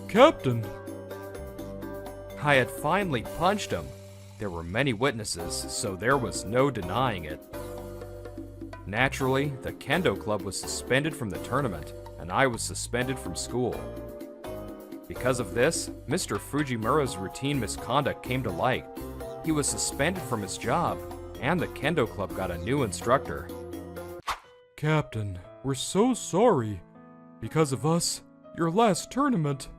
Captain! I had finally punched him. There were many witnesses, so there was no denying it. Naturally, the kendo club was suspended from the tournament, and I was suspended from school. Because of this, Mr. Fujimura's routine misconduct came to light. He was suspended from his job, and the kendo club got a new instructor. Captain, we're so sorry. Because of us, your last tournament.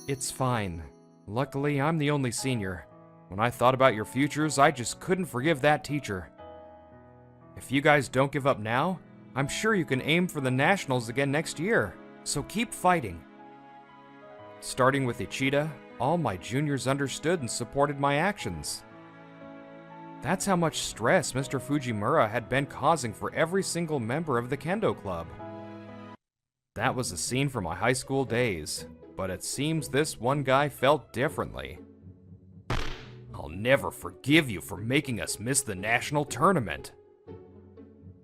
It's fine. Luckily, I'm the only senior. When I thought about your futures, I just couldn't forgive that teacher. If you guys don't give up now, I'm sure you can aim for the nationals again next year, so keep fighting. Starting with Ichida, all my juniors understood and supported my actions. That's how much stress Mr. Fujimura had been causing for every single member of the kendo club. That was a scene from my high school days, but it seems this one guy felt differently. I'll never forgive you for making us miss the national tournament.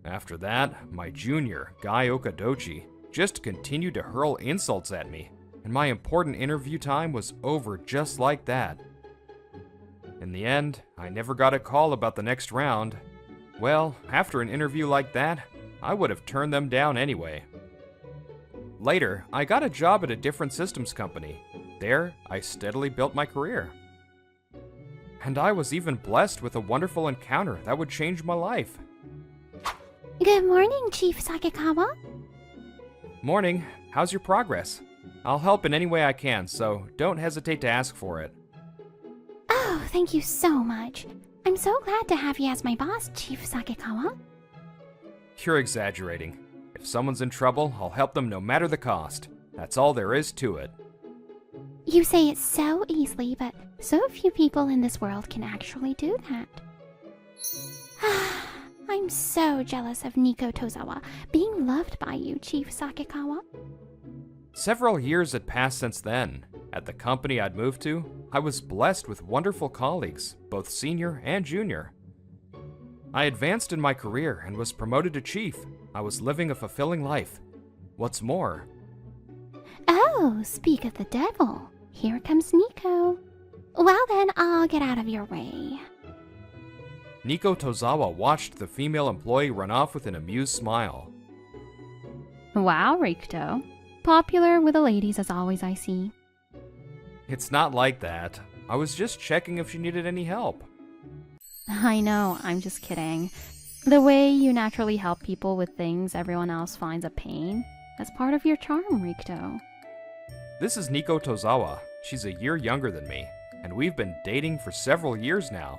After that, my junior, Guy Okadochi, just continued to hurl insults at me, and my important interview time was over just like that. In the end, I never got a call about the next round. Well, after an interview like that, I would have turned them down anyway. Later, I got a job at a different systems company. There, I steadily built my career. And I was even blessed with a wonderful encounter that would change my life. Good morning, Chief Sakikawa. Morning, how's your progress? I'll help in any way I can, so don't hesitate to ask for it. Oh, thank you so much. I'm so glad to have you as my boss, Chief Sakikawa. You're exaggerating. If someone's in trouble, I'll help them no matter the cost. That's all there is to it. You say it so easily, but so few people in this world can actually do that. I'm so jealous of Nico Tozawa being loved by you, Chief Sakikawa. Several years had passed since then. At the company I'd moved to, I was blessed with wonderful colleagues, both senior and junior. I advanced in my career and was promoted to chief. I was living a fulfilling life. What's more... Oh, speak of the devil. Here comes Nico. Well then, I'll get out of your way. Nico Tozawa watched the female employee run off with an amused smile. Wow, Rikto. Popular with the ladies as always, I see. It's not like that. I was just checking if she needed any help. I know, I'm just kidding. The way you naturally help people with things everyone else finds a pain, that's part of your charm, Rikto. This is Nico Tozawa. She's a year younger than me, and we've been dating for several years now.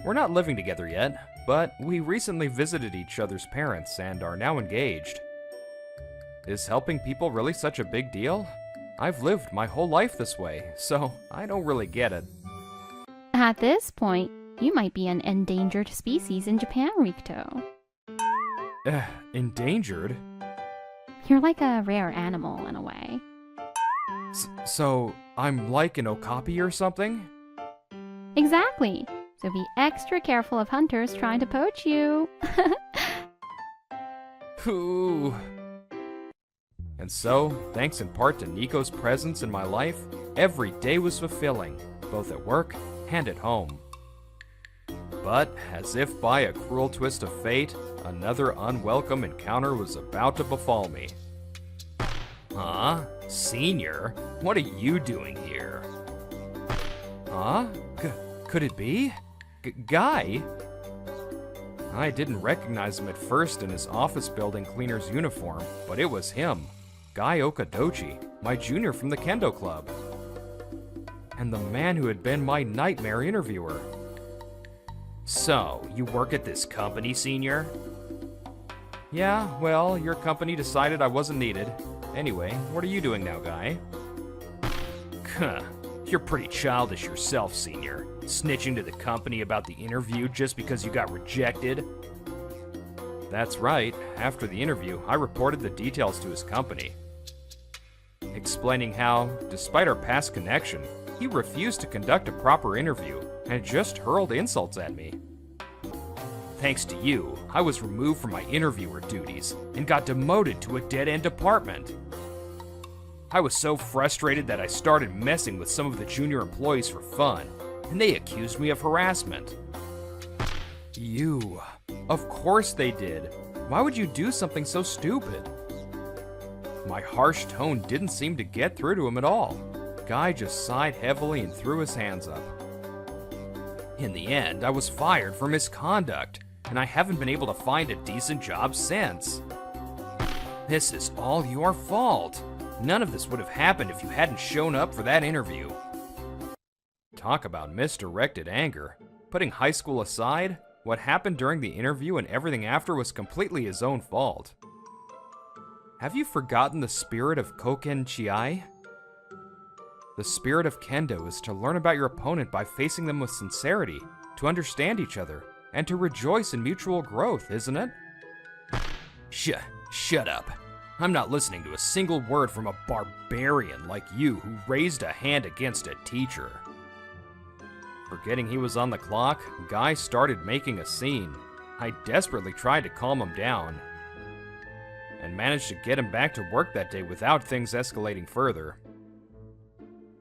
We're not living together yet, but we recently visited each other's parents and are now engaged. Is helping people really such a big deal? I've lived my whole life this way, so I don't really get it. At this point, you might be an endangered species in Japan, Rikto. Endangered? You're like a rare animal in a way. So, I'm like an okapi or something? Exactly. So be extra careful of hunters trying to poach you. Ooh. And so, thanks in part to Nico's presence in my life, every day was fulfilling, both at work and at home. But, as if by a cruel twist of fate, another unwelcome encounter was about to befall me. Huh? Senior? What are you doing here? Huh? Could it be? Guy? I didn't recognize him at first in his office building cleaner's uniform, but it was him, Guy Okadochi, my junior from the Kendo Club. And the man who had been my nightmare interviewer. So, you work at this company, Senior? Yeah, well, your company decided I wasn't needed. Anyway, what are you doing now, Guy? You're pretty childish yourself, Senior. Snitching to the company about the interview just because you got rejected? That's right. After the interview, I reported the details to his company, explaining how, despite our past connection, he refused to conduct a proper interview and just hurled insults at me. Thanks to you, I was removed from my interviewer duties and got demoted to a dead-end department. I was so frustrated that I started messing with some of the junior employees for fun, and they accused me of harassment. You. Of course they did. Why would you do something so stupid? My harsh tone didn't seem to get through to him at all. Guy just sighed heavily and threw his hands up. In the end, I was fired for misconduct, and I haven't been able to find a decent job since. This is all your fault. None of this would have happened if you hadn't shown up for that interview. Talk about misdirected anger. Putting high school aside, what happened during the interview and everything after was completely his own fault. Have you forgotten the spirit of Koken Chiai? The spirit of Kendo is to learn about your opponent by facing them with sincerity, to understand each other, and to rejoice in mutual growth, isn't it? Shut up. I'm not listening to a single word from a barbarian like you who raised a hand against a teacher. Forgetting he was on the clock, Guy started making a scene. I desperately tried to calm him down and managed to get him back to work that day without things escalating further.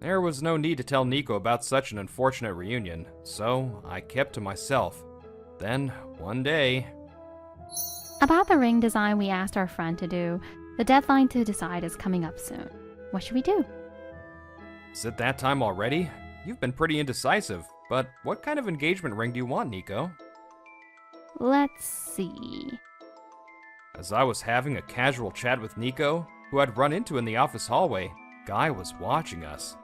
There was no need to tell Nico about such an unfortunate reunion, so I kept to myself. Then, one day... About the ring design we asked our friend to do, the deadline to decide is coming up soon. What should we do? Is it that time already? You've been pretty indecisive, but what kind of engagement ring do you want, Nico? Let's see. As I was having a casual chat with Nico, who I'd run into in the office hallway, Guy was watching us.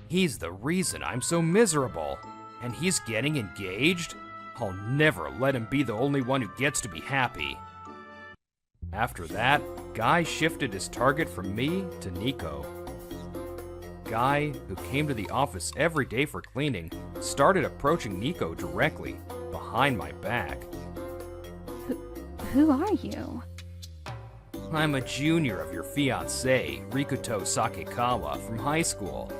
He's the reason I'm so miserable, and he's getting engaged? I'll never let him be the only one who gets to be happy. After that, Guy shifted his target from me to Nico. Guy, who came to the office every day for cleaning, started approaching Nico directly, behind my back. Who are you? I'm a junior of your fiancé, Rikuto Sakekawa, from high school.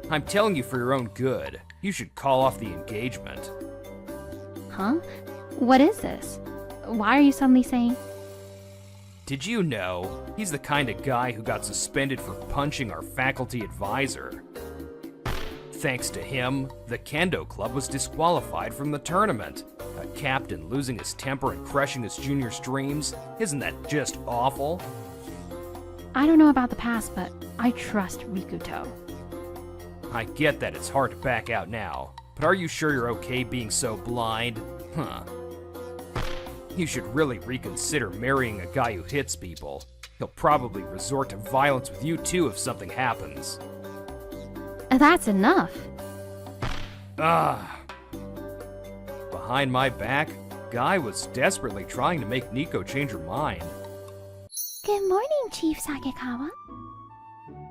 I'm telling you for your own good, you should call off the engagement. Huh? What is this? Why are you suddenly saying... Did you know he's the kind of guy who got suspended for punching our faculty advisor? Thanks to him, the Kendo Club was disqualified from the tournament. A captain losing his temper and crushing his junior's dreams, isn't that just awful? I don't know about the past, but I trust Rikuto. I get that it's hard to back out now, but are you sure you're okay being so blind? Huh. You should really reconsider marrying a guy who hits people. He'll probably resort to violence with you too if something happens. That's enough. Ah. Behind my back, Guy was desperately trying to make Nico change her mind. Good morning, Chief Sakekawa.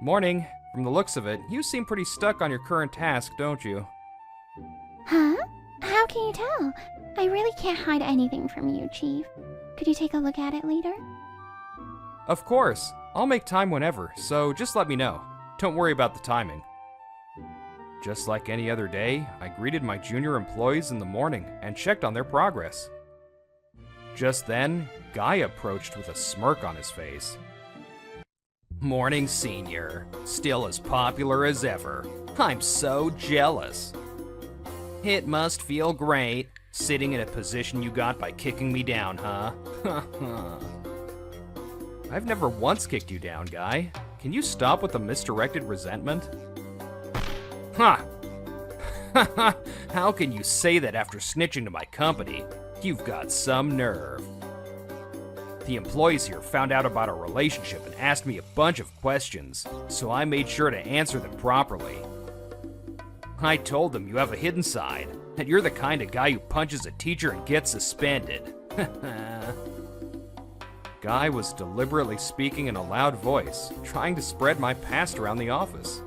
Morning. From the looks of it, you seem pretty stuck on your current task, don't you? Huh? How can you tell? I really can't hide anything from you, Chief. Could you take a look at it later? Of course. I'll make time whenever, so just let me know. Don't worry about the timing. Just like any other day, I greeted my junior employees in the morning and checked on their progress. Just then, Guy approached with a smirk on his face. Morning, Senior. Still as popular as ever. I'm so jealous. It must feel great, sitting in a position you got by kicking me down, huh? I've never once kicked you down, Guy. Can you stop with the misdirected resentment? Ha! How can you say that after snitching to my company? You've got some nerve. The employees here found out about our relationship and asked me a bunch of questions, so I made sure to answer them properly. I told them you have a hidden side, and you're the kind of guy who punches a teacher and gets suspended. Guy was deliberately speaking in a loud voice, trying to spread my past around the office.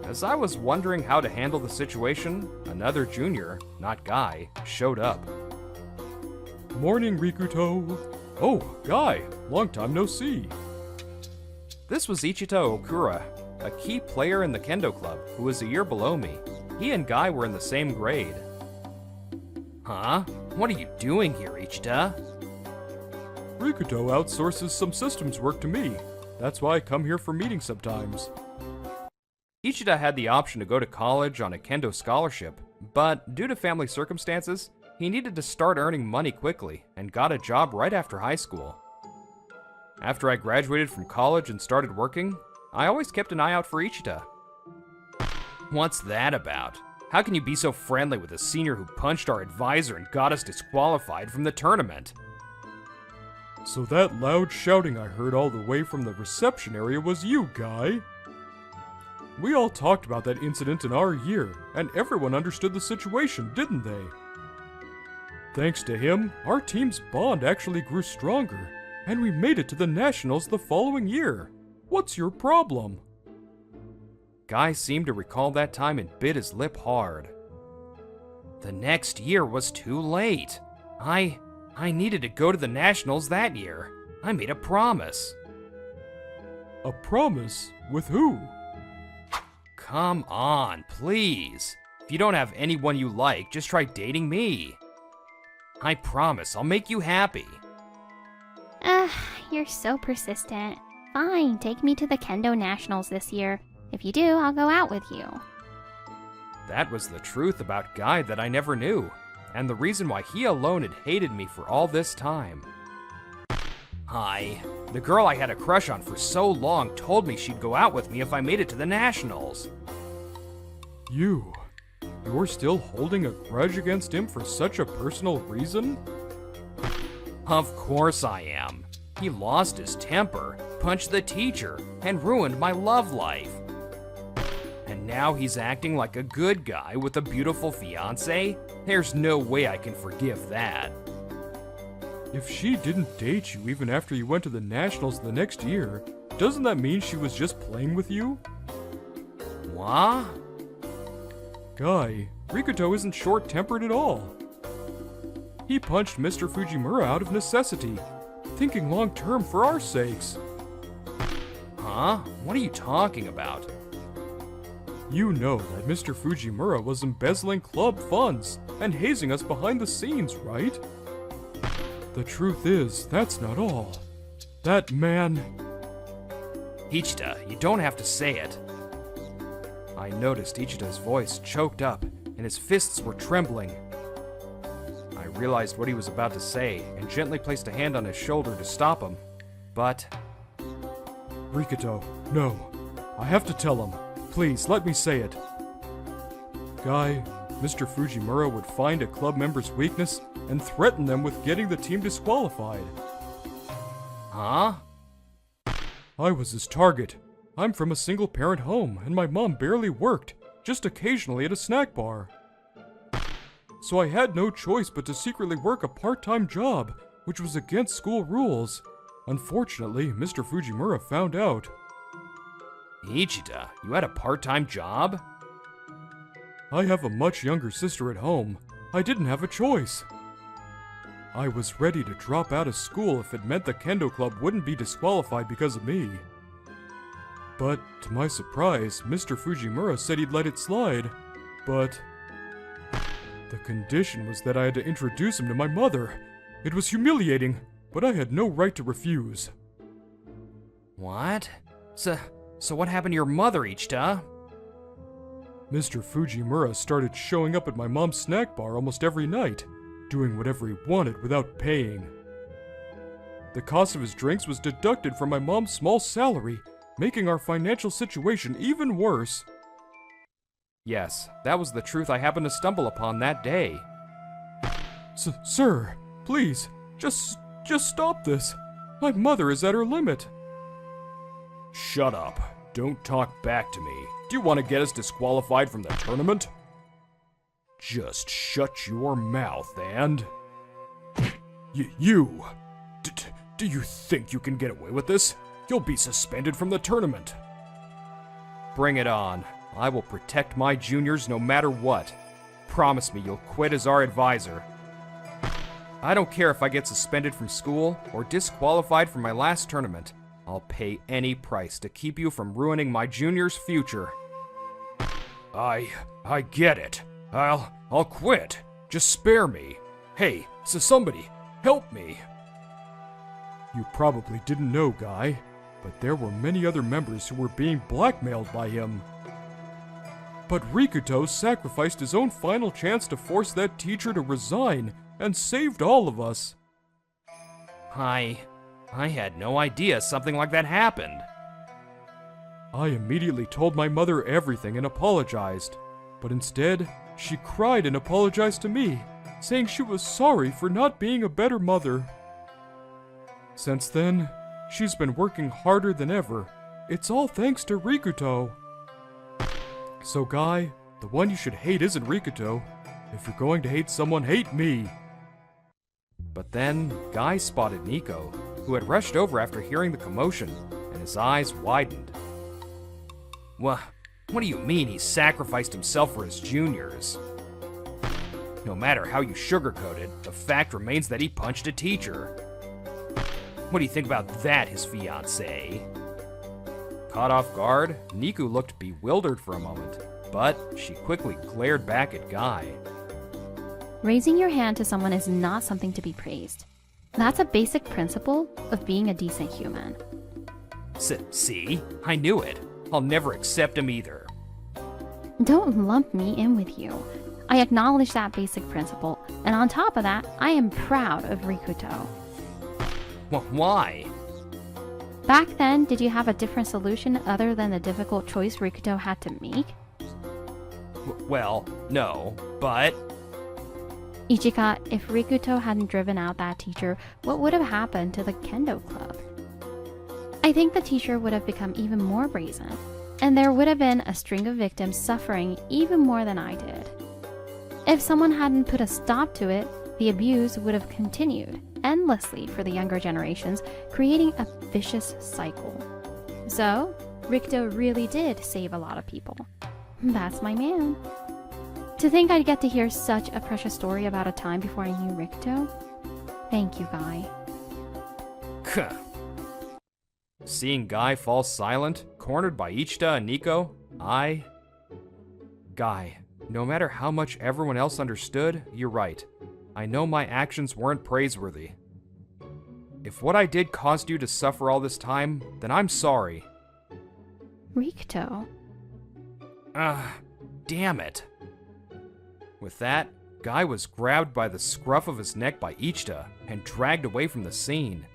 As I was wondering how to handle the situation, another junior, not Guy, showed up. Morning, Rikuto. Oh, Guy, long time no see. This was Ichita Okura, a key player in the Kendo Club who was a year below me. He and Guy were in the same grade. Huh? What are you doing here, Ichita? Rikuto outsources some systems work to me. That's why I come here for meetings sometimes. Ichida had the option to go to college on a Kendo scholarship, but due to family circumstances, he needed to start earning money quickly and got a job right after high school. After I graduated from college and started working, I always kept an eye out for Ichida. What's that about? How can you be so friendly with a senior who punched our advisor and got us disqualified from the tournament? So that loud shouting I heard all the way from the reception area was you, Guy. We all talked about that incident in our year, and everyone understood the situation, didn't they? Thanks to him, our team's bond actually grew stronger, and we made it to the Nationals the following year. What's your problem? Guy seemed to recall that time and bit his lip hard. The next year was too late. I needed to go to the Nationals that year. I made a promise. A promise? With who? Come on, please. If you don't have anyone you like, just try dating me. I promise I'll make you happy. You're so persistent. Fine, take me to the Kendo Nationals this year. If you do, I'll go out with you. That was the truth about Guy that I never knew, and the reason why he alone had hated me for all this time. Hi. The girl I had a crush on for so long told me she'd go out with me if I made it to the Nationals. You're still holding a grudge against him for such a personal reason? Of course I am. He lost his temper, punched the teacher, and ruined my love life. And now he's acting like a good guy with a beautiful fiancée? There's no way I can forgive that. If she didn't date you even after you went to the Nationals the next year, doesn't that mean she was just playing with you? What? Guy, Rikuto isn't short-tempered at all. He punched Mr. Fujimura out of necessity, thinking long-term for our sakes. Huh? What are you talking about? You know that Mr. Fujimura was embezzling club funds and hazing us behind the scenes, right? The truth is, that's not all. That man... Ichita, you don't have to say it. I noticed Ichita's voice choked up, and his fists were trembling. I realized what he was about to say, and gently placed a hand on his shoulder to stop him. But... Rikuto, no. I have to tell him. Please, let me say it. Guy, Mr. Fujimura would find a club member's weakness and threaten them with getting the team disqualified. Huh? I was his target. I'm from a single-parent home, and my mom barely worked, just occasionally at a snack bar. So I had no choice but to secretly work a part-time job, which was against school rules. Unfortunately, Mr. Fujimura found out. Ichita, you had a part-time job? I have a much younger sister at home. I didn't have a choice. I was ready to drop out of school if it meant the Kendo Club wouldn't be disqualified because of me. But, to my surprise, Mr. Fujimura said he'd let it slide. But... the condition was that I had to introduce him to my mother. It was humiliating, but I had no right to refuse. What? So what happened to your mother, Ichita? Mr. Fujimura started showing up at my mom's snack bar almost every night, doing whatever he wanted without paying. The cost of his drinks was deducted from my mom's small salary, making our financial situation even worse. Yes, that was the truth I happened to stumble upon that day. Sir, please, just stop this. My mother is at her limit. Shut up. Don't talk back to me. Do you want to get us disqualified from the tournament? Just shut your mouth and... You! Do you think you can get away with this? You'll be suspended from the tournament. Bring it on. I will protect my juniors no matter what. Promise me you'll quit as our advisor. I don't care if I get suspended from school or disqualified from my last tournament. I'll pay any price to keep you from ruining my juniors' future. I get it. I'll quit. Just spare me. Hey, so somebody, help me. You probably didn't know, Guy, but there were many other members who were being blackmailed by him. But Rikuto sacrificed his own final chance to force that teacher to resign and saved all of us. I had no idea something like that happened. I immediately told my mother everything and apologized, but instead, she cried and apologized to me, saying she was sorry for not being a better mother. Since then, she's been working harder than ever. It's all thanks to Rikuto. So Guy, the one you should hate isn't Rikuto. If you're going to hate someone, hate me. But then, Guy spotted Nico, who had rushed over after hearing the commotion, and his eyes widened. What do you mean he sacrificed himself for his juniors? No matter how you sugarcoat it, the fact remains that he punched a teacher. What do you think about that, his fiancée? Caught off guard, Nico looked bewildered for a moment, but she quickly glared back at Guy. Raising your hand to someone is not something to be praised. That's a basic principle of being a decent human. See? I knew it. I'll never accept him either. Don't lump me in with you. I acknowledge that basic principle, and on top of that, I am proud of Rikuto. Why? Back then, did you have a different solution other than the difficult choice Rikuto had to make? Well, no, but... Ichika, if Rikuto hadn't driven out that teacher, what would have happened to the kendo club? I think the teacher would have become even more brazen, and there would have been a string of victims suffering even more than I did. If someone hadn't put a stop to it, the abuse would have continued endlessly for the younger generations, creating a vicious cycle. So, Rikuto really did save a lot of people. That's my man. To think I'd get to hear such a precious story about a time before I knew Rikuto? Thank you, Guy. Seeing Guy fall silent, cornered by Ichita and Nico, Guy, no matter how much everyone else understood, you're right. I know my actions weren't praiseworthy. If what I did caused you to suffer all this time, then I'm sorry. Rikuto. Damn it. With that, Guy was grabbed by the scruff of his neck by Ichita and dragged away from the scene.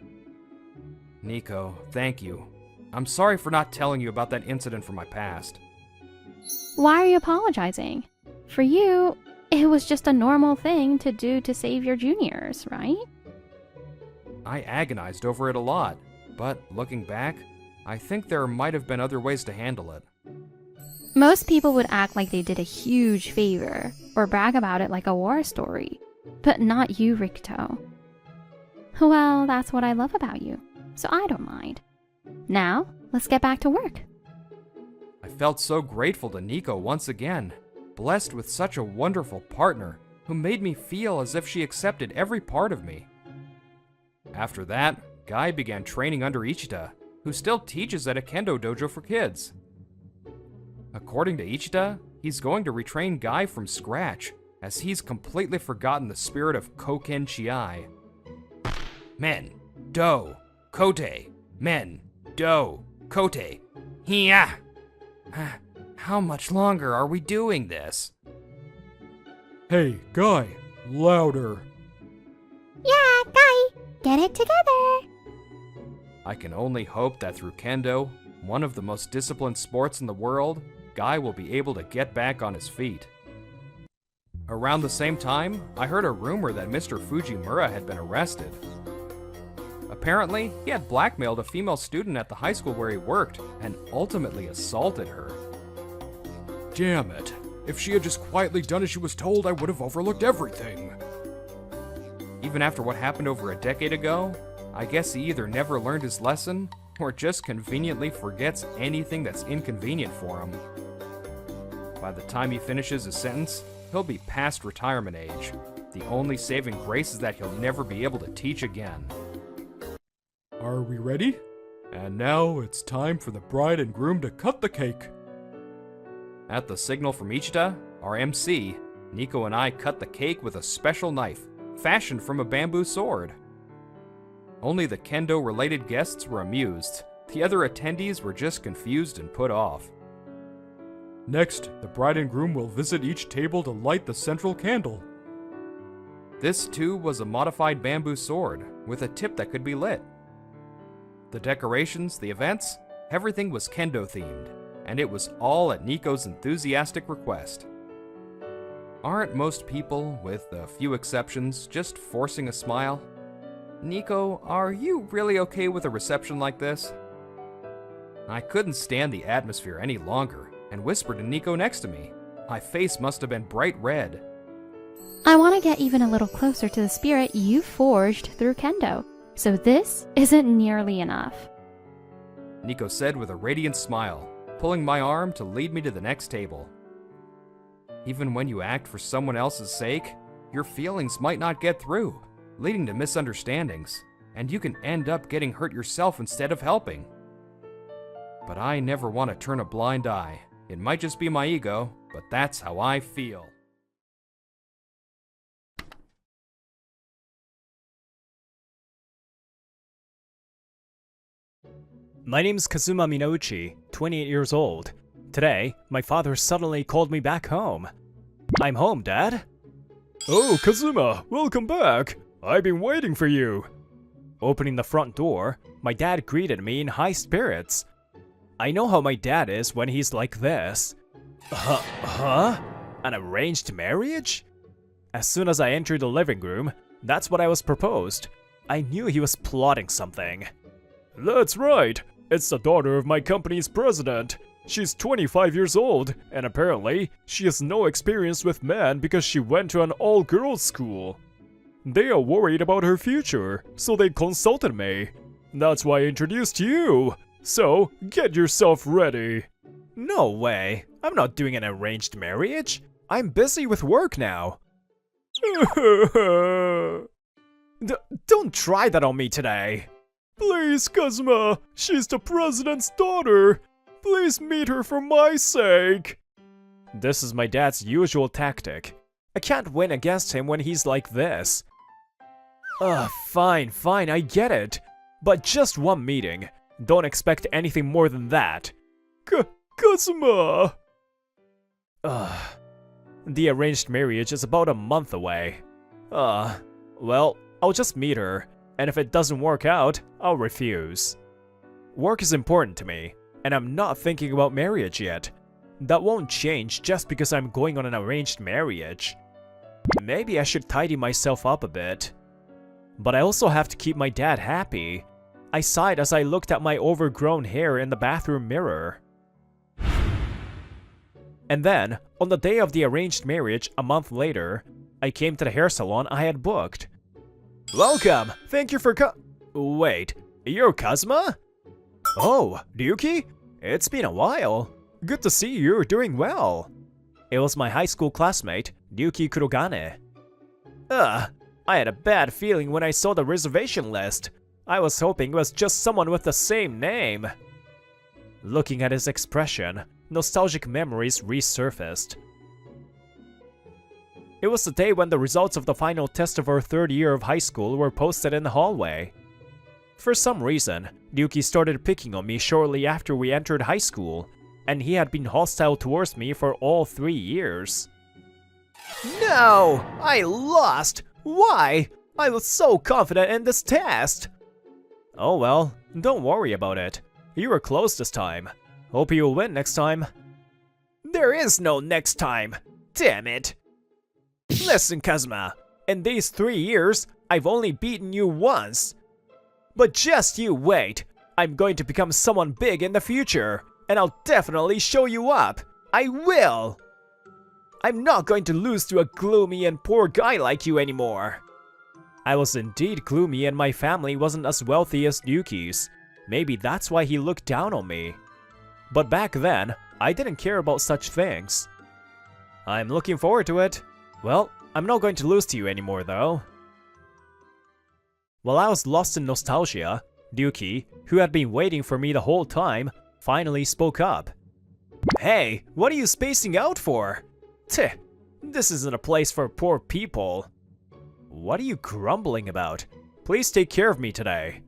Nico, thank you. I'm sorry for not telling you about that incident from my past. Why are you apologizing? For you, it was just a normal thing to do to save your juniors, right? I agonized over it a lot, but looking back, I think there might have been other ways to handle it. Most people would act like they did a huge favor, or brag about it like a war story. But not you, Rikuto. Well, that's what I love about you, so I don't mind. Now, let's get back to work. I felt so grateful to Nico once again, blessed with such a wonderful partner who made me feel as if she accepted every part of me. After that, Guy began training under Ichita, who still teaches at a kendo dojo for kids. According to Ichita, he's going to retrain Guy from scratch, as he's completely forgotten the spirit of Koken Chiai. Men, do, kote, men, do, kote, hiya! How much longer are we doing this? Hey, Guy, louder. Yeah, Guy, get it together. I can only hope that through kendo, one of the most disciplined sports in the world, Guy will be able to get back on his feet. Around the same time, I heard a rumor that Mr. Fujimura had been arrested. Apparently, he had blackmailed a female student at the high school where he worked and ultimately assaulted her. Damn it. If she had just quietly done as she was told, I would have overlooked everything. Even after what happened over a decade ago, I guess he either never learned his lesson or just conveniently forgets anything that's inconvenient for him. By the time he finishes his sentence, he'll be past retirement age. The only saving grace is that he'll never be able to teach again. Are we ready? And now it's time for the bride and groom to cut the cake. At the signal from Ichita, our MC, Nico and I cut the cake with a special knife, fashioned from a bamboo sword. Only the kendo-related guests were amused. The other attendees were just confused and put off. Next, the bride and groom will visit each table to light the central candle. This, too, was a modified bamboo sword, with a tip that could be lit. The decorations, the events, everything was kendo-themed, and it was all at Nico's enthusiastic request. Aren't most people, with a few exceptions, just forcing a smile? Nico, are you really okay with a reception like this? I couldn't stand the atmosphere any longer, and whispered to Nico next to me. My face must have been bright red. I want to get even a little closer to the spirit you forged through kendo, so this isn't nearly enough. Nico said with a radiant smile, pulling my arm to lead me to the next table. Even when you act for someone else's sake, your feelings might not get through, leading to misunderstandings, and you can end up getting hurt yourself instead of helping. But I never want to turn a blind eye. It might just be my ego, but that's how I feel. My name's Kazuma Minouchi, 28 years old. Today, my father suddenly called me back home. I'm home, Dad. Oh, Kazuma, welcome back. I've been waiting for you. Opening the front door, my dad greeted me in high spirits. I know how my dad is when he's like this. Huh? An arranged marriage? As soon as I entered the living room, that's what I was proposed. I knew he was plotting something. That's right. It's the daughter of my company's president. She's 25 years old, and apparently, she has no experience with men because she went to an all-girls school. They are worried about her future, so they consulted me. That's why I introduced you. So, get yourself ready. No way. I'm not doing an arranged marriage. I'm busy with work now. Don't try that on me today. Please, Kazuma. She's the president's daughter. Please meet her for my sake. This is my dad's usual tactic. I can't win against him when he's like this. Fine, I get it. But just one meeting. Don't expect anything more than that. Kazuma! The arranged marriage is about a month away. Well, I'll just meet her, and if it doesn't work out, I'll refuse. Work is important to me, and I'm not thinking about marriage yet. That won't change just because I'm going on an arranged marriage. Maybe I should tidy myself up a bit. But I also have to keep my dad happy. I sighed as I looked at my overgrown hair in the bathroom mirror. And then, on the day of the arranged marriage a month later, I came to the hair salon I had booked. Welcome! Thank you for Wait, you're Kazuma? Oh, Ryuki? It's been a while. Good to see you're doing well. It was my high school classmate, Ryuki Kurogane. I had a bad feeling when I saw the reservation list. I was hoping it was just someone with the same name. Looking at his expression, nostalgic memories resurfaced. It was the day when the results of the final test of our third year of high school were posted in the hallway. For some reason, Ryuki started picking on me shortly after we entered high school, and he had been hostile towards me for all 3 years. No! I lost! Why? I was so confident in this test! Oh well, don't worry about it. You were close this time. Hope you'll win next time. There is no next time! Damn it! Listen, Kazuma, in these 3 years, I've only beaten you once. But just you wait. I'm going to become someone big in the future, and I'll definitely show you up. I will! I'm not going to lose to a gloomy and poor guy like you anymore. I was indeed gloomy and my family wasn't as wealthy as Ryuki's. Maybe that's why he looked down on me. But back then, I didn't care about such things. I'm looking forward to it. Well, I'm not going to lose to you anymore though. While I was lost in nostalgia, Ryuki, who had been waiting for me the whole time, finally spoke up. Hey, what are you spacing out for? Tch, this isn't a place for poor people. What are you grumbling about? Please take care of me today.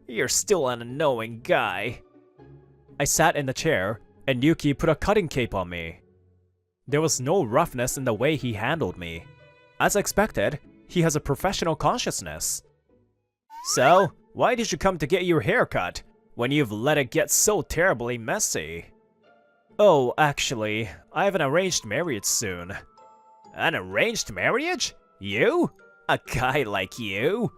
You're still an annoying guy. I sat in the chair, and Ryuki put a cutting cape on me. There was no roughness in the way he handled me. As expected, he has a professional consciousness. So, why did you come to get your hair cut, when you've let it get so terribly messy? Oh, actually, I have an arranged marriage soon. An arranged marriage? You? A guy like you?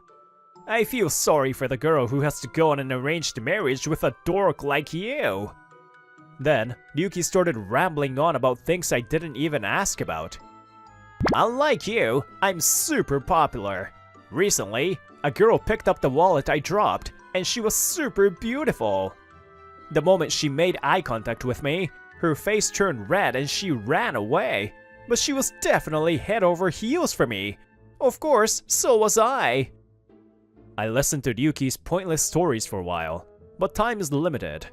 I feel sorry for the girl who has to go on an arranged marriage with a dork like you. Then, Ryuki started rambling on about things I didn't even ask about. Unlike you, I'm super popular. Recently, a girl picked up the wallet I dropped, and she was super beautiful. The moment she made eye contact with me, her face turned red and she ran away. But she was definitely head over heels for me. Of course, so was I. I listened to Ryuki's pointless stories for a while, but time is limited.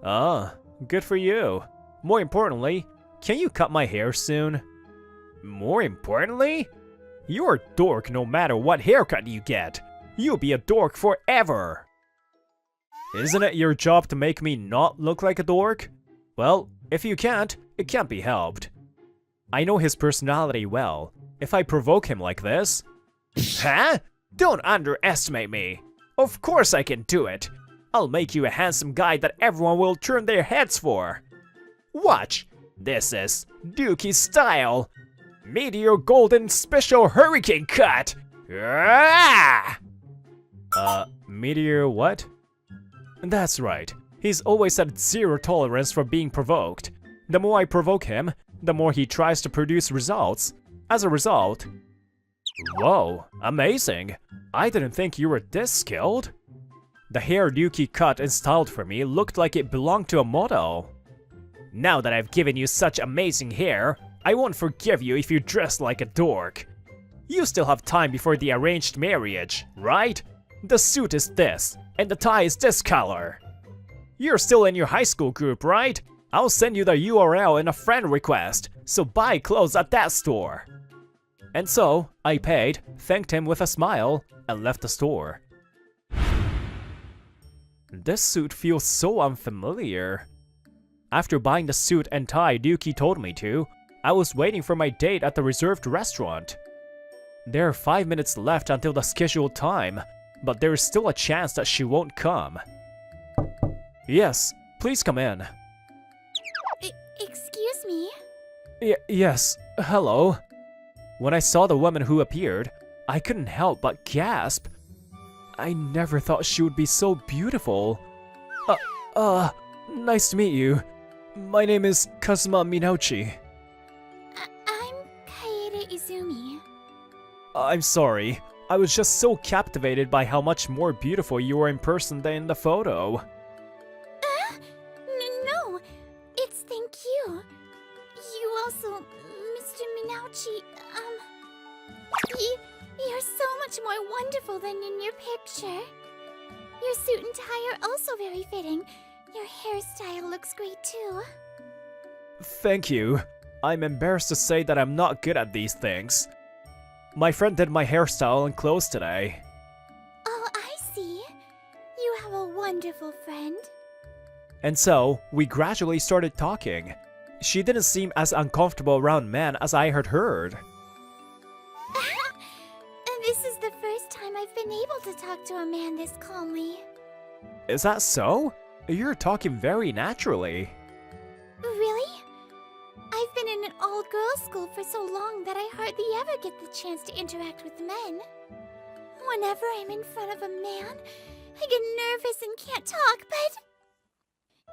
Ah, good for you. More importantly, can you cut my hair soon? More importantly? You're a dork no matter what haircut you get. You'll be a dork forever. Isn't it your job to make me not look like a dork? Well, if you can't, it can't be helped. I know his personality well. If I provoke him like this... Huh? Don't underestimate me. Of course I can do it. I'll make you a handsome guy that everyone will turn their heads for. Watch. This is Dookie style. Meteor Golden Special Hurricane Cut. Ah! Meteor what? That's right. He's always had zero tolerance for being provoked. The more I provoke him, the more he tries to produce results. As a result... Whoa, amazing. I didn't think you were this skilled. The hair Dookie cut and styled for me looked like it belonged to a model. Now that I've given you such amazing hair, I won't forgive you if you dress like a dork. You still have time before the arranged marriage, right? The suit is this, and the tie is this color. You're still in your high school group, right? I'll send you the URL in a friend request, so buy clothes at that store. And so, I paid, thanked him with a smile, and left the store. This suit feels so unfamiliar. After buying the suit and tie Dookie told me to, I was waiting for my date at the reserved restaurant. There are 5 minutes left until the scheduled time, but there is still a chance that she won't come. Yes, please come in. Excuse me? Yes, hello. When I saw the woman who appeared, I couldn't help but gasp. I never thought she would be so beautiful. Nice to meet you. My name is Kazuma Minouchi. I'm Kaede Izumi. I'm sorry. I was just so captivated by how much more beautiful you were in person than in the photo. No, it's thank you. You also, Mr. Minouchi, you're so much more wonderful than in your picture. Your suit and tie are also very fitting. Your hairstyle looks great too. Thank you. I'm embarrassed to say that I'm not good at these things. My friend did my hairstyle and clothes today. Oh, I see. You have a wonderful friend. And so, we gradually started talking. She didn't seem as uncomfortable around men as I had heard. This is the first time I've been able to talk to a man this calmly. Is that so? You're talking very naturally. Really? I've been in an all-girls school for so long that I hardly ever get the chance to interact with men. Whenever I'm in front of a man, I get nervous and can't talk, but...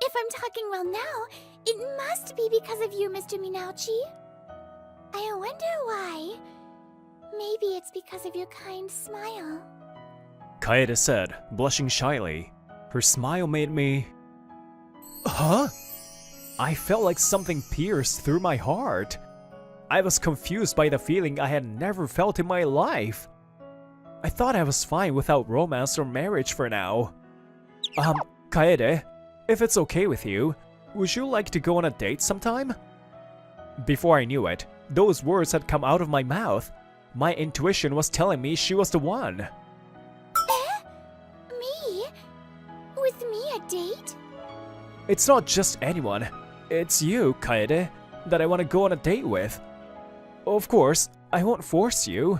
if I'm talking well now, it must be because of you, Mr. Minouchi. I wonder why. Maybe it's because of your kind smile. Kaede said, blushing shyly. Her smile made me... Huh? I felt like something pierced through my heart. I was confused by the feeling I had never felt in my life. I thought I was fine without romance or marriage for now. Kaede, if it's okay with you, would you like to go on a date sometime? Before I knew it, those words had come out of my mouth. My intuition was telling me she was the one. Me? With me a date? It's not just anyone. It's you, Kaede, that I want to go on a date with. Of course, I won't force you.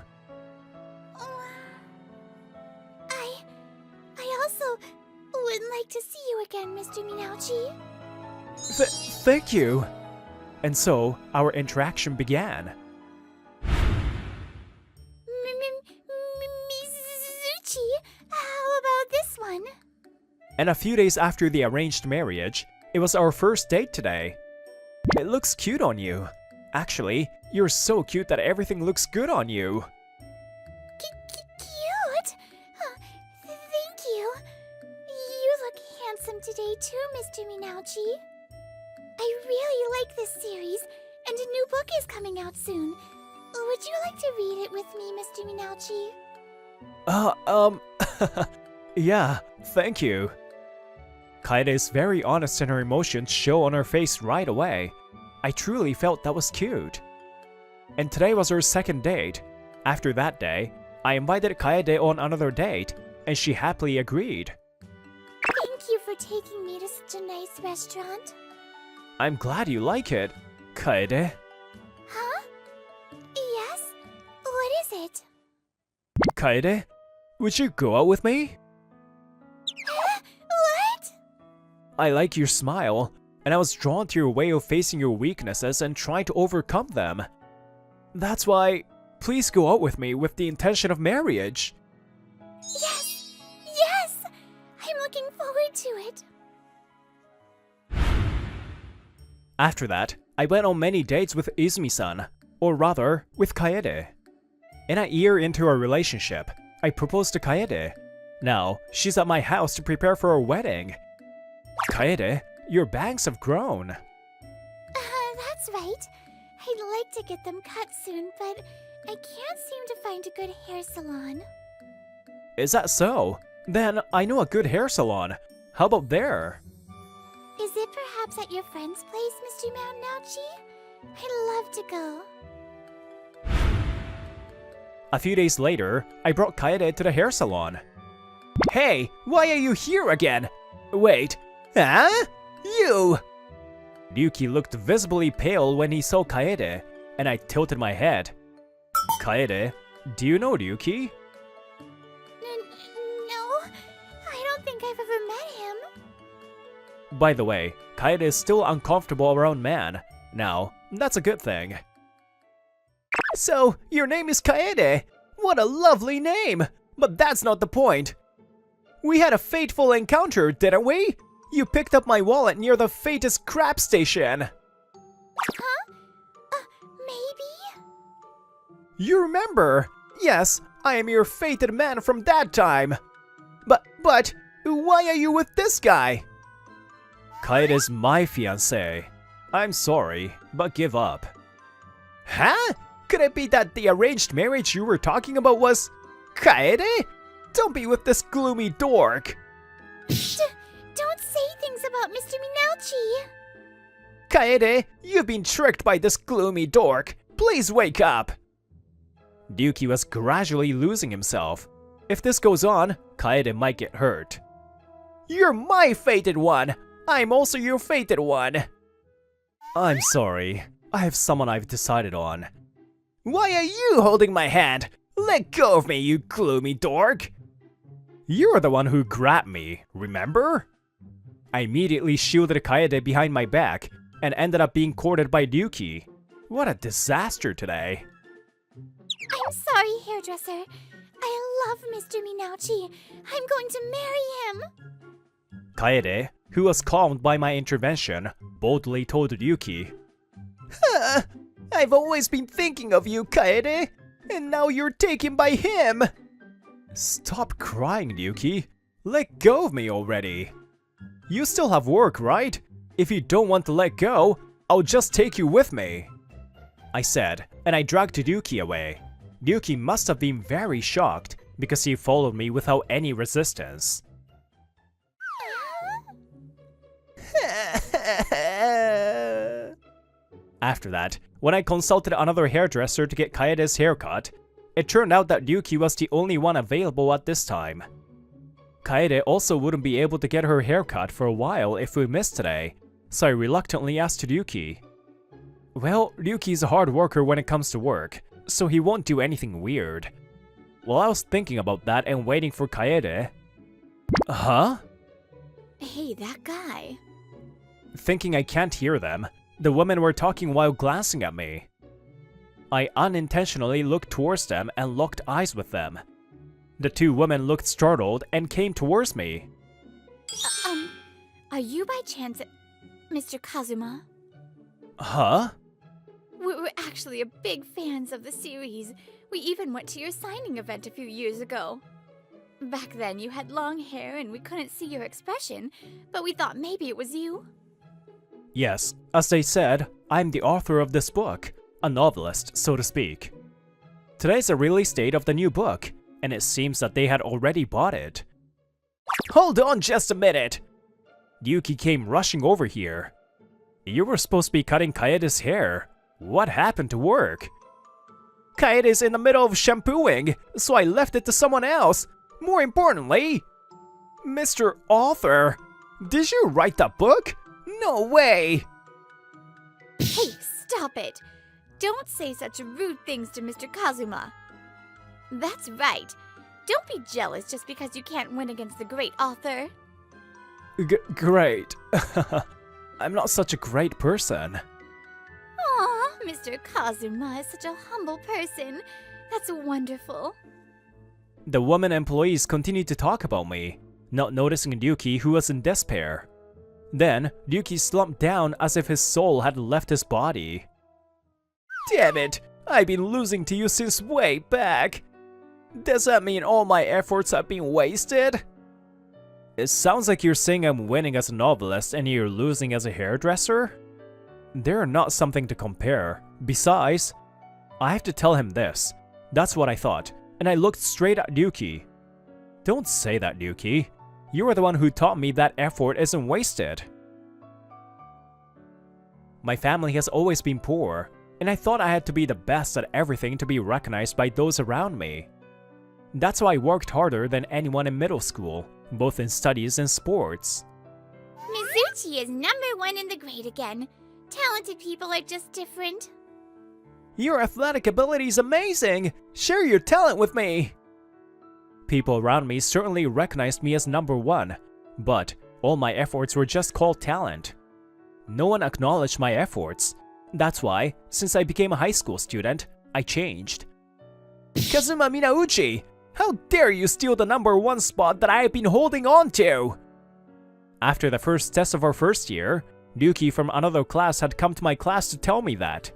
I also would like to see you again, Mr. Minouchi. Thank you. And so, our interaction began. Mizuchi, how about this one? And a few days after the arranged marriage, it was our first date today. It looks cute on you. Actually, you're so cute that everything looks good on you. Cute? Thank you. You look handsome today too, Mr. Minouchi. I really like this series, and a new book is coming out soon. Would you like to read it with me, Mr. Minouchi? Yeah, thank you. Kaede is very honest and her emotions show on her face right away. I truly felt that was cute. And today was our second date. After that day, I invited Kaede on another date, and she happily agreed. Thank you taking me to such a nice restaurant. I'm glad you like it, Kaede. Huh? Yes? What is it? Kaede, would you go out with me? What? I like your smile, and I was drawn to your way of facing your weaknesses and trying to overcome them. That's why, please go out with me with the intention of marriage. Yes! Yes! I'm looking forward to it. After that, I went on many dates with Izumi-san, or rather, with Kaede. In a year into our relationship, I proposed to Kaede. Now, she's at my house to prepare for our wedding. Kaede, your bangs have grown. That's right. I'd like to get them cut soon, but I can't seem to find a good hair salon. Is that so? Then I know a good hair salon. How about there? Is it perhaps at your friend's place, Mr. Mountain I'd love to go. A few days later, I brought Kaede to the hair salon. Hey, why are you here again? Wait, huh? You! Ryuki looked visibly pale when he saw Kaede, and I tilted my head. Kaede, do you know Ryuki? No, I don't think I've ever met him. By the way, Kaede is still uncomfortable around man. Now, that's a good thing. So, your name is Kaede? What a lovely name! But that's not the point. We had a fateful encounter, didn't we? You picked up my wallet near the fated crab station. Huh? Maybe? You remember? Yes, I am your fated man from that time. But, why are you with this guy? Kaede's my fiancé. I'm sorry, but give up. Huh? Could it be that the arranged marriage you were talking about was... Kaede? Don't be with this gloomy dork. Don't say things about Mr. Minauchi. Kaede, you've been tricked by this gloomy dork. Please wake up. Ryuki was gradually losing himself. If this goes on, Kaede might get hurt. You're my fated one. I'm also your fated one. I'm sorry. I have someone I've decided on. Why are you holding my hand? Let go of me, you gloomy dork. You're the one who grabbed me, remember? I immediately shielded Kaede behind my back and ended up being courted by Ryuki. What a disaster today. I'm sorry, hairdresser. I love Mr. Minauchi. I'm going to marry him. Kaede, who was calmed by my intervention, boldly told Ryuki, I've always been thinking of you, Kaede, and now you're taken by him. Stop crying, Ryuki. Let go of me already. You still have work, right? If you don't want to let go, I'll just take you with me. I said, and I dragged Ryuki away. Ryuki must have been very shocked because he followed me without any resistance. After that, when I consulted another hairdresser to get Kaede's haircut, it turned out that Ryuki was the only one available at this time. Kaede also wouldn't be able to get her haircut for a while if we missed today, so I reluctantly asked Ryuki. Well, Ryuki's a hard worker when it comes to work, so he won't do anything weird. While I was thinking about that and waiting for Kaede... Huh? Hey, that guy. Thinking I can't hear them, the women were talking while glancing at me. I unintentionally looked towards them and locked eyes with them. The two women looked startled and came towards me. Are you by chance Mr. Kazuma? Huh? We're actually big fans of the series. We even went to your signing event a few years ago. Back then you had long hair and we couldn't see your expression, but we thought maybe it was you. Yes, as they said, I'm the author of this book, a novelist, so to speak. Today's the release date of the new book, and it seems that they had already bought it. Hold on just a minute! Ryuki came rushing over here. You were supposed to be cutting Kaede's hair. What happened to work? Kaede's in the middle of shampooing, so I left it to someone else. More importantly, Mr. Author, Did you write that book? No way! Hey, stop it! Don't say such rude things to Mr. Kazuma. That's right. Don't be jealous just because you can't win against the great author. Great. I'm not such a great person. Aw, Mr. Kazuma is such a humble person. That's wonderful. The women employees continued to talk about me, not noticing Ryuki, who was in despair. Then, Ryuki slumped down as if his soul had left his body. Damn it! I've been losing to you since way back! Does that mean all my efforts have been wasted? It sounds like you're saying I'm winning as a novelist and you're losing as a hairdresser? They're not something to compare. Besides, I have to tell him this. That's what I thought, and I looked straight at Ryuki. Don't say that, Ryuki. You are the one who taught me that effort isn't wasted. My family has always been poor, and I thought I had to be the best at everything to be recognized by those around me. That's why I worked harder than anyone in middle school, both in studies and sports. Mizuchi is #1 in the grade again. Talented people are just different. Your athletic ability is amazing! Share your talent with me! People around me certainly recognized me as #1, but all my efforts were just called talent. No one acknowledged my efforts. That's why, since I became a high school student, I changed. Kazuma Minauchi! How dare you steal the #1 spot that I have been holding on to! After the first test of our first year, Ryuki from another class had come to my class to tell me that.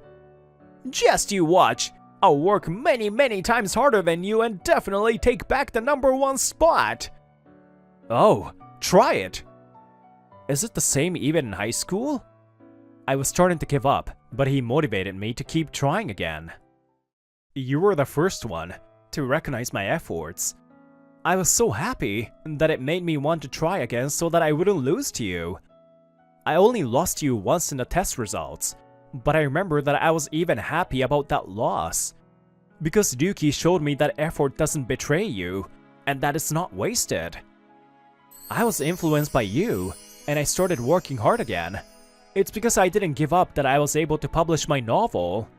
Just you watch! I'll work many times harder than you and definitely take back the #1 spot! Oh, try it! Is it the same even in high school? I was starting to give up, but he motivated me to keep trying again. You were the first one to recognize my efforts. I was so happy that it made me want to try again so that I wouldn't lose to you. I only lost to you once in the test results, but I remember that I was even happy about that loss. Because Ryuki showed me that effort doesn't betray you, and that it's not wasted. I was influenced by you, and I started working hard again. It's because I didn't give up that I was able to publish my novel.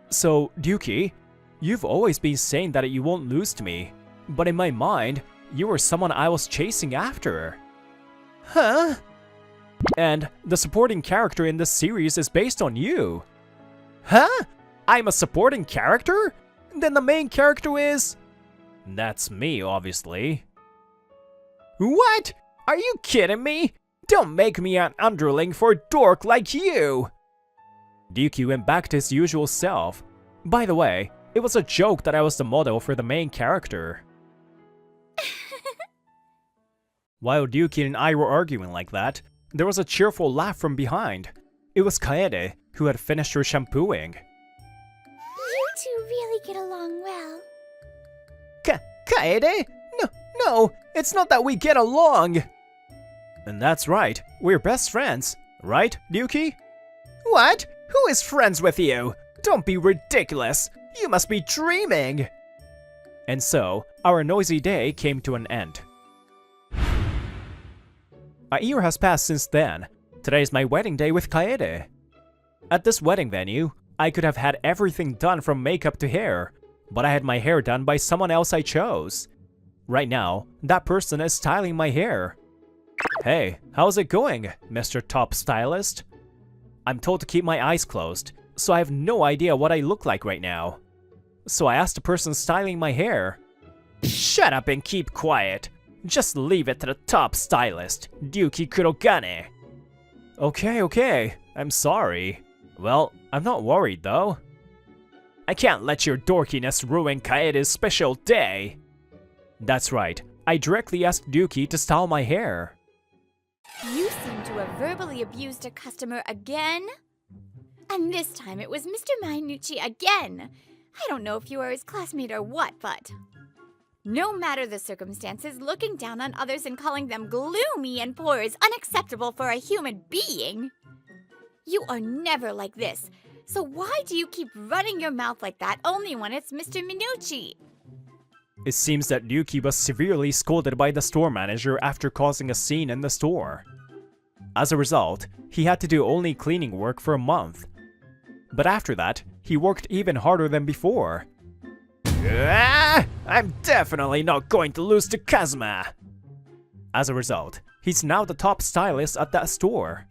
So, Ryuki, you've always been saying that you won't lose to me, but in my mind, you were someone I was chasing after. Huh? And the supporting character in this series is based on you. Huh? I'm a supporting character? Then the main character is... That's me, obviously. What? Are you kidding me? Don't make me an underling for a dork like you! Ryuki went back to his usual self. By the way, it was a joke that I was the model for the main character. While Ryuki and I were arguing like that, there was a cheerful laugh from behind. It was Kaede, who had finished her shampooing. You two really get along well. Kaede? No, it's not that we get along! And that's right, we're best friends, right, Ryuki? What? Who is friends with you? Don't be ridiculous! You must be dreaming! And so, our noisy day came to an end. A year has passed since then. Today is my wedding day with Kaede. At this wedding venue, I could have had everything done from makeup to hair, but I had my hair done by someone else I chose. Right now, that person is styling my hair. Hey, how's it going, Mr. Top Stylist? I'm told to keep my eyes closed, so I have no idea what I look like right now. So I asked the person styling my hair. Shut up and keep quiet. Just leave it to the top stylist, Ryuki Kurogane. Okay, I'm sorry. Well, I'm not worried though. I can't let your dorkiness ruin Kaede's special day. That's right, I directly asked Ryuki to style my hair. You seem to have verbally abused a customer again? And this time it was Mr. Minucci again. I don't know if you are his classmate or what, but... No matter the circumstances, looking down on others and calling them gloomy and poor is unacceptable for a human being. You are never like this, so why do you keep running your mouth like that only when it's Mr. Minucci? It seems that Ryuki was severely scolded by the store manager after causing a scene in the store. As a result, he had to do only cleaning work for a month. But after that, he worked even harder than before. I'm definitely not going to lose to Kazuma! As a result, he's now the top stylist at that store.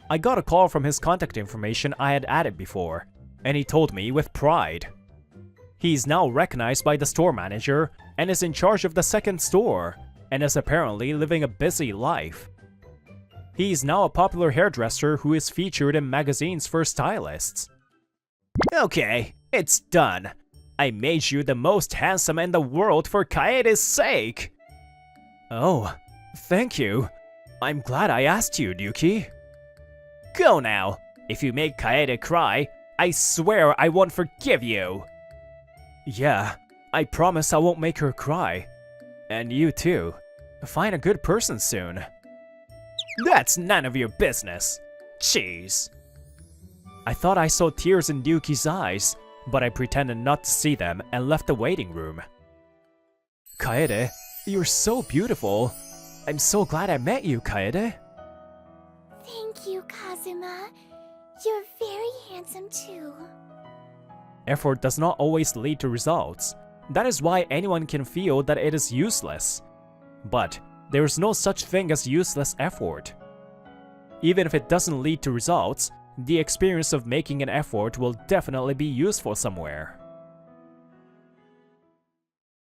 I got a call from his contact information I had added before, and he told me with pride. He's now recognized by the store manager and is in charge of the second store, and is apparently living a busy life. He's now a popular hairdresser who is featured in magazines for stylists. Okay, it's done. I made you the most handsome in the world for Kaede's sake! Oh, thank you. I'm glad I asked you, Ryuki. Go now. If you make Kaede cry, I swear I won't forgive you. Yeah, I promise I won't make her cry. And you too. Find a good person soon. That's none of your business. Jeez. I thought I saw tears in Ryuki's eyes, but I pretended not to see them and left the waiting room. Kaede, you're so beautiful. I'm so glad I met you, Kaede. Thank you, Kazuma. You're very handsome too. Effort does not always lead to results. That is why anyone can feel that it is useless. But there is no such thing as useless effort. Even if it doesn't lead to results, the experience of making an effort will definitely be useful somewhere.